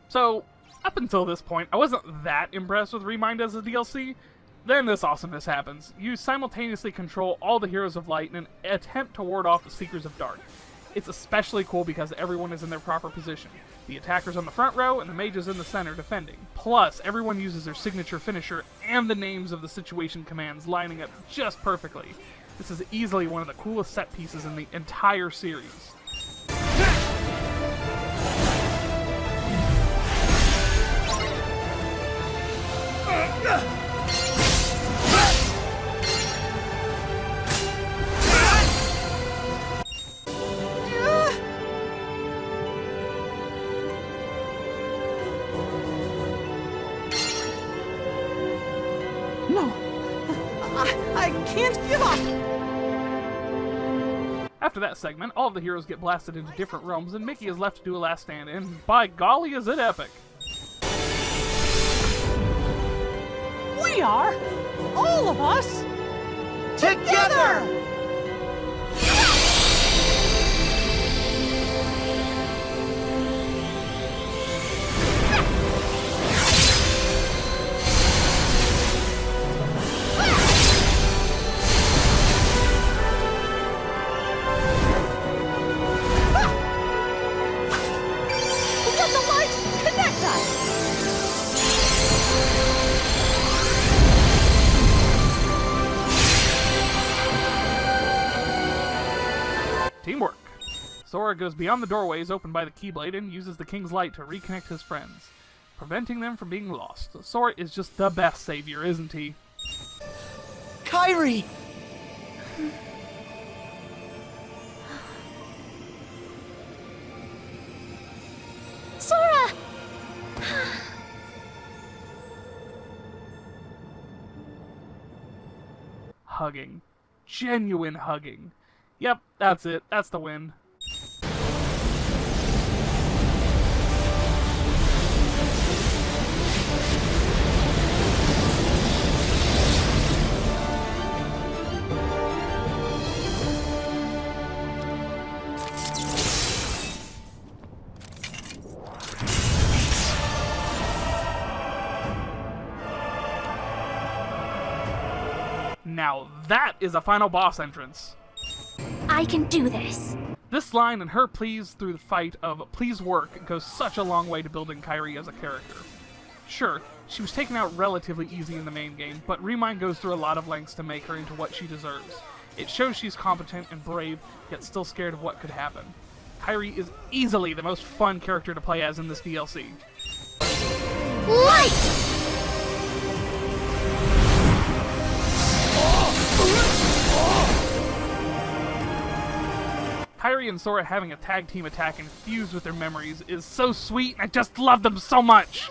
So, up until this point, I wasn't that impressed with Remind as a DLC. Then this awesomeness happens. You simultaneously control all the Heroes of Light in an attempt to ward off the Seekers of Dark. It's especially cool because everyone is in their proper position. The attackers on the front row and the mages in the center defending. Plus, everyone uses their signature finisher and the names of the situation commands lining up just perfectly. This is easily one of the coolest set pieces in the entire series. No, I can't give up. After that segment, all of the heroes get blasted into different realms, and Mickey is left to do a last stand, and by golly is it epic. We are, all of us, together! Let the light connect us! Teamwork. Sora goes beyond the doorways opened by the Keyblade and uses the King's Light to reconnect his friends, preventing them from being lost. Sora is just the best savior, isn't he? Kairi! Sora! Hugging. Genuine hugging. Yep, that's it. That's the win. Now that is a final boss entrance. I can do this. This line and her pleas through the fight of please work goes such a long way to building Kairi as a character. Sure, she was taken out relatively easy in the main game, but Remind goes through a lot of lengths to make her into what she deserves. It shows she's competent and brave, yet still scared of what could happen. Kairi is easily the most fun character to play as in this DLC. Light! Kairi and Sora having a tag team attack infused with their memories is so sweet, and I just love them so much!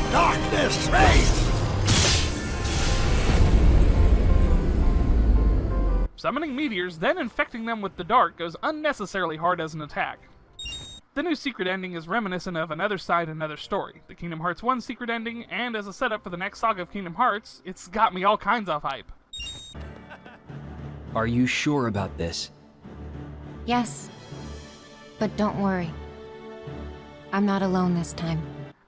Darkness, race! Summoning meteors, then infecting them with the dark goes unnecessarily hard as an attack. The new secret ending is reminiscent of Another Side, Another Story, the Kingdom Hearts 1 secret ending, and as a setup for the next saga of Kingdom Hearts, it's got me all kinds of hype. Are you sure about this? Yes. But don't worry. I'm not alone this time.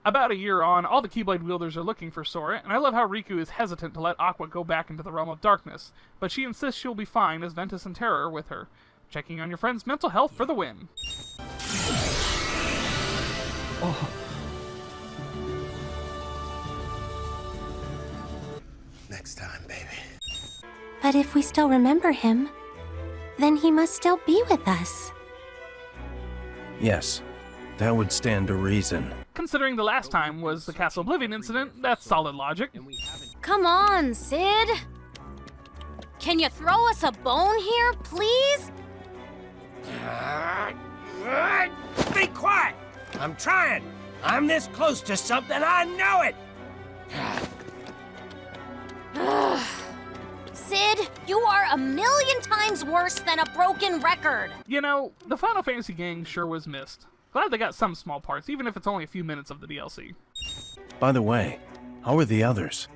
About a year on, all the Keyblade wielders are looking for Sora, and I love how Riku is hesitant to let Aqua go back into the realm of darkness, but she insists she'll be fine as Ventus and Terra are with her. Checking on your friend's mental health for the win. Oh. Next time, baby. But if we still remember him, then he must still be with us. Yes, that would stand to reason. Considering the last time was the Castle Oblivion incident, that's solid logic. Come on, Sid. Can you throw us a bone here, please? Be quiet! I'm trying! I'm this close to something, I know it! Sid, you are a million times worse than a broken record. You know, the Final Fantasy gang sure was missed. Glad they got some small parts, even if it's only a few minutes of the DLC. By the way, how are the others?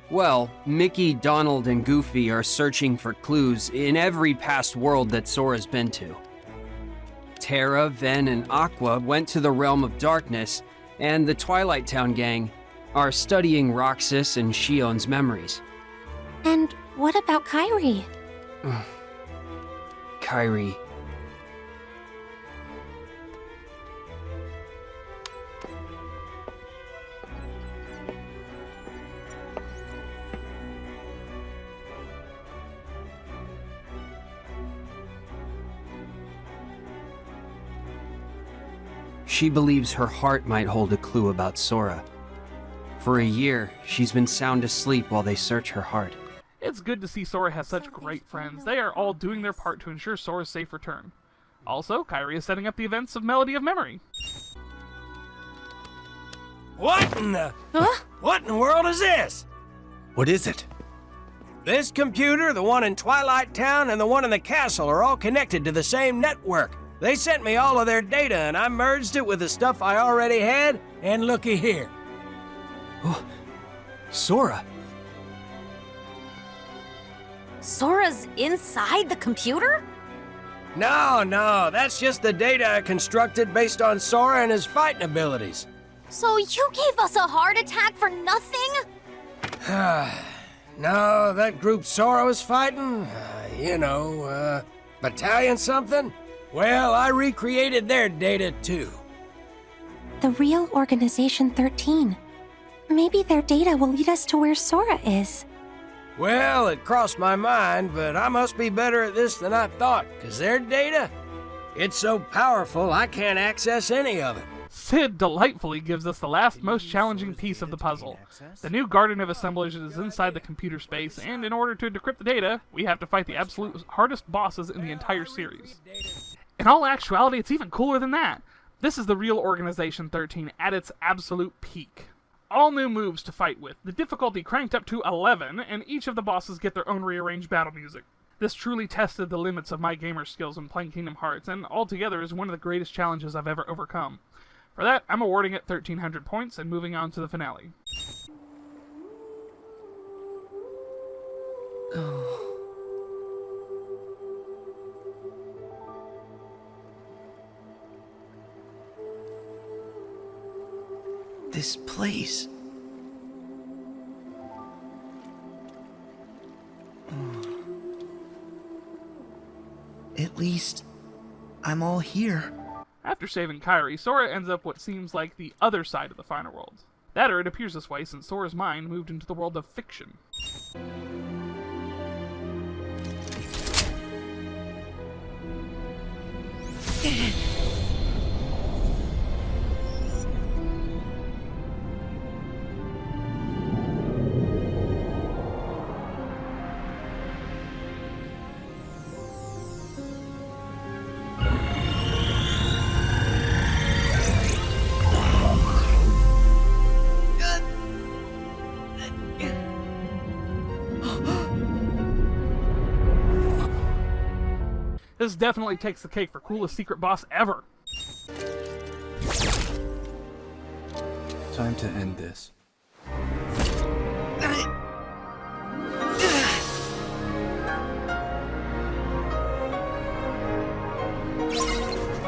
Well, Mickey, Donald, and Goofy are searching for clues in every past world that Sora's been to. Terra, Ven, and Aqua went to the Realm of Darkness, and the Twilight Town gang are studying Roxas and Shion's memories. And what about Kairi? Kairi. She believes her heart might hold a clue about Sora. For a year, she's been sound asleep while they search her heart. It's good to see Sora has such great friends. They are all doing their part to ensure Sora's safe return. Also, Kairi is setting up the events of Melody of Memory. What in the... Huh? What in the world is this? What is it? This computer, the one in Twilight Town, and the one in the castle are all connected to the same network. They sent me all of their data, and I merged it with the stuff I already had, and looky here. Oh, Sora. Sora's inside the computer? No, that's just the data I constructed based on Sora and his fighting abilities. So you gave us a heart attack for nothing? No, that group Sora was fighting, battalion something? Well, I recreated their data too. The real Organization 13. Maybe their data will lead us to where Sora is. Well, it crossed my mind, but I must be better at this than I thought, because their data, it's so powerful I can't access any of it. Sid delightfully gives us the last most challenging piece of the puzzle. The new Garden of Assemblage is inside the computer space, and in order to decrypt the data, we have to fight the absolute hardest bosses in the entire series. In all actuality, it's even cooler than that. This is the real Organization 13 at its absolute peak. All new moves to fight with, the difficulty cranked up to 11, and each of the bosses get their own rearranged battle music. This truly tested the limits of my gamer skills in playing Kingdom Hearts, and altogether is one of the greatest challenges I've ever overcome. For that, I'm awarding it 1,300 points and moving on to the finale. This place. At least, I'm all here. After saving Kairi, Sora ends up what seems like the other side of the final world. That, or it appears this way since Sora's mind moved into the world of fiction. This definitely takes the cake for coolest secret boss ever. Time to end this.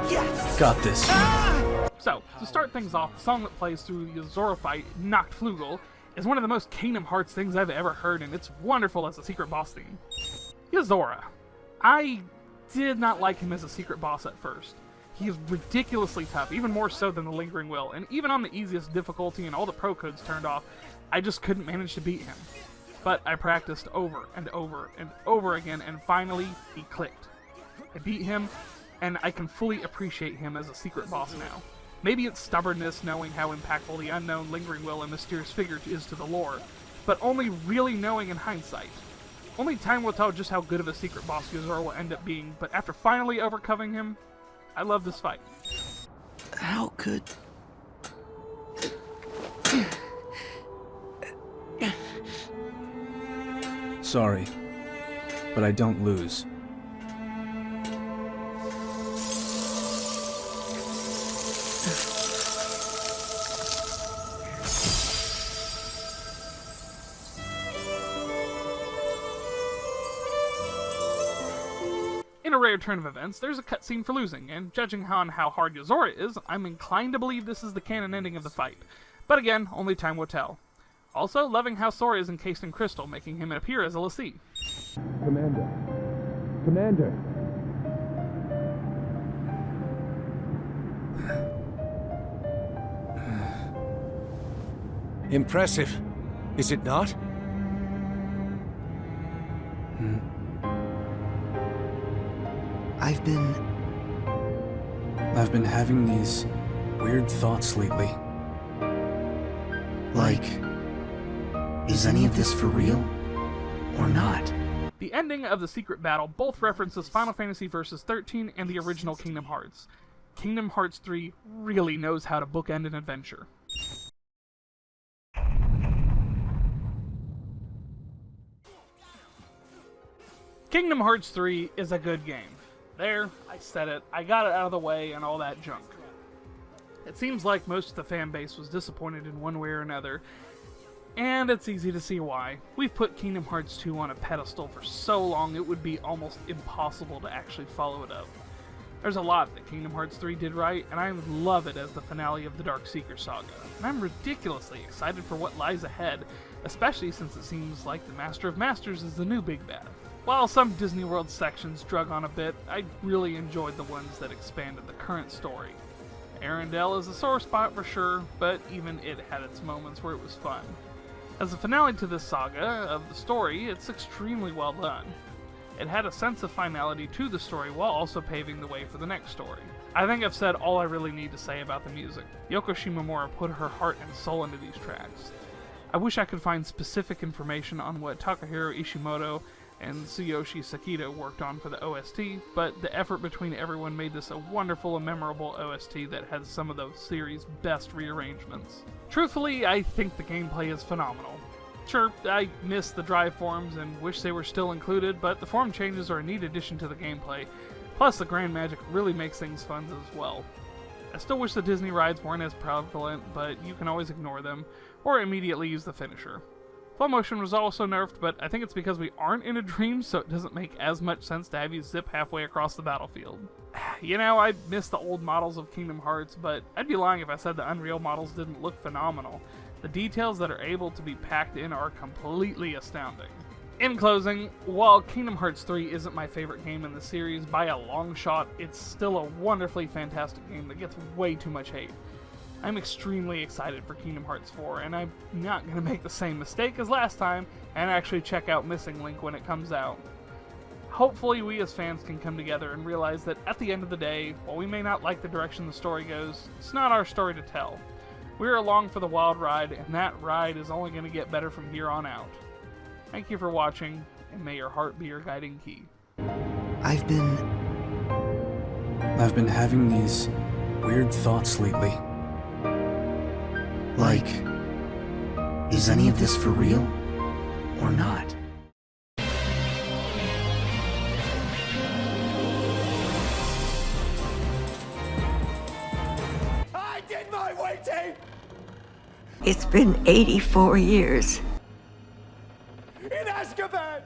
Yes! Got this. So, to start things off, the song that plays through the Zora fight, Nachtflügel, is one of the most Kingdom Hearts things I've ever heard, and it's wonderful as a secret boss theme. Yozora. I did not like him as a secret boss at first. He is ridiculously tough, even more so than the Lingering Will, and even on the easiest difficulty and all the pro codes turned off, I just couldn't manage to beat him. But I practiced over and over and over again, and finally, he clicked. I beat him, and I can fully appreciate him as a secret boss now. Maybe it's stubbornness knowing how impactful the unknown Lingering Will and mysterious figure is to the lore, but only really knowing in hindsight. Only time will tell just how good of a secret boss Yozora will end up being, but after finally overcoming him, I love this fight. How could... Sorry, but I don't lose. In a rare turn of events, there's a cutscene for losing, and judging on how hard Yozora is, I'm inclined to believe this is the canon ending of the fight. But again, only time will tell. Also, loving how Sora is encased in crystal, making him appear as a l'Cie. Commander. Commander. Impressive, is it not? I've been having these weird thoughts lately. Like, is any of this for real? Or not? The ending of the secret battle both references Final Fantasy Versus 13 and the original Kingdom Hearts. Kingdom Hearts 3 really knows how to bookend an adventure. Kingdom Hearts 3 is a good game. There, I said it, I got it out of the way and all that junk. It seems like most of the fan base was disappointed in one way or another, and it's easy to see why. We've put Kingdom Hearts 2 on a pedestal for so long it would be almost impossible to actually follow it up. There's a lot that Kingdom Hearts 3 did right, and I love it as the finale of the Dark Seeker saga. And I'm ridiculously excited for what lies ahead, especially since it seems like the Master of Masters is the new big bad. While some Disney World sections drug on a bit, I really enjoyed the ones that expanded the current story. Arendelle is a sore spot for sure, but even it had its moments where it was fun. As a finale to this saga of the story, it's extremely well done. It had a sense of finality to the story while also paving the way for the next story. I think I've said all I really need to say about the music. Yoko Shimomura put her heart and soul into these tracks. I wish I could find specific information on what Takahiro Ishimoto and Tsuyoshi Sakita worked on for the OST, but the effort between everyone made this a wonderful and memorable OST that has some of the series' best rearrangements. Truthfully, I think the gameplay is phenomenal. Sure, I miss the drive forms and wish they were still included, but the form changes are a neat addition to the gameplay, plus the grand magic really makes things fun as well. I still wish the Disney rides weren't as prevalent, but you can always ignore them, or immediately use the finisher. Flow motion was also nerfed, but I think it's because we aren't in a dream, so it doesn't make as much sense to have you zip halfway across the battlefield. You know, I miss the old models of Kingdom Hearts, but I'd be lying if I said the Unreal models didn't look phenomenal. The details that are able to be packed in are completely astounding. In closing, while Kingdom Hearts 3 isn't my favorite game in the series by a long shot, it's still a wonderfully fantastic game that gets way too much hate. I'm extremely excited for Kingdom Hearts 4, and I'm not going to make the same mistake as last time and actually check out Missing Link when it comes out. Hopefully we as fans can come together and realize that at the end of the day, while we may not like the direction the story goes, it's not our story to tell. We're along for the wild ride, and that ride is only going to get better from here on out. Thank you for watching, and may your heart be your guiding key. I've been having these weird thoughts lately. Like, is any of this for real or not? I did my waiting! It's been 84 years. In Azkaban!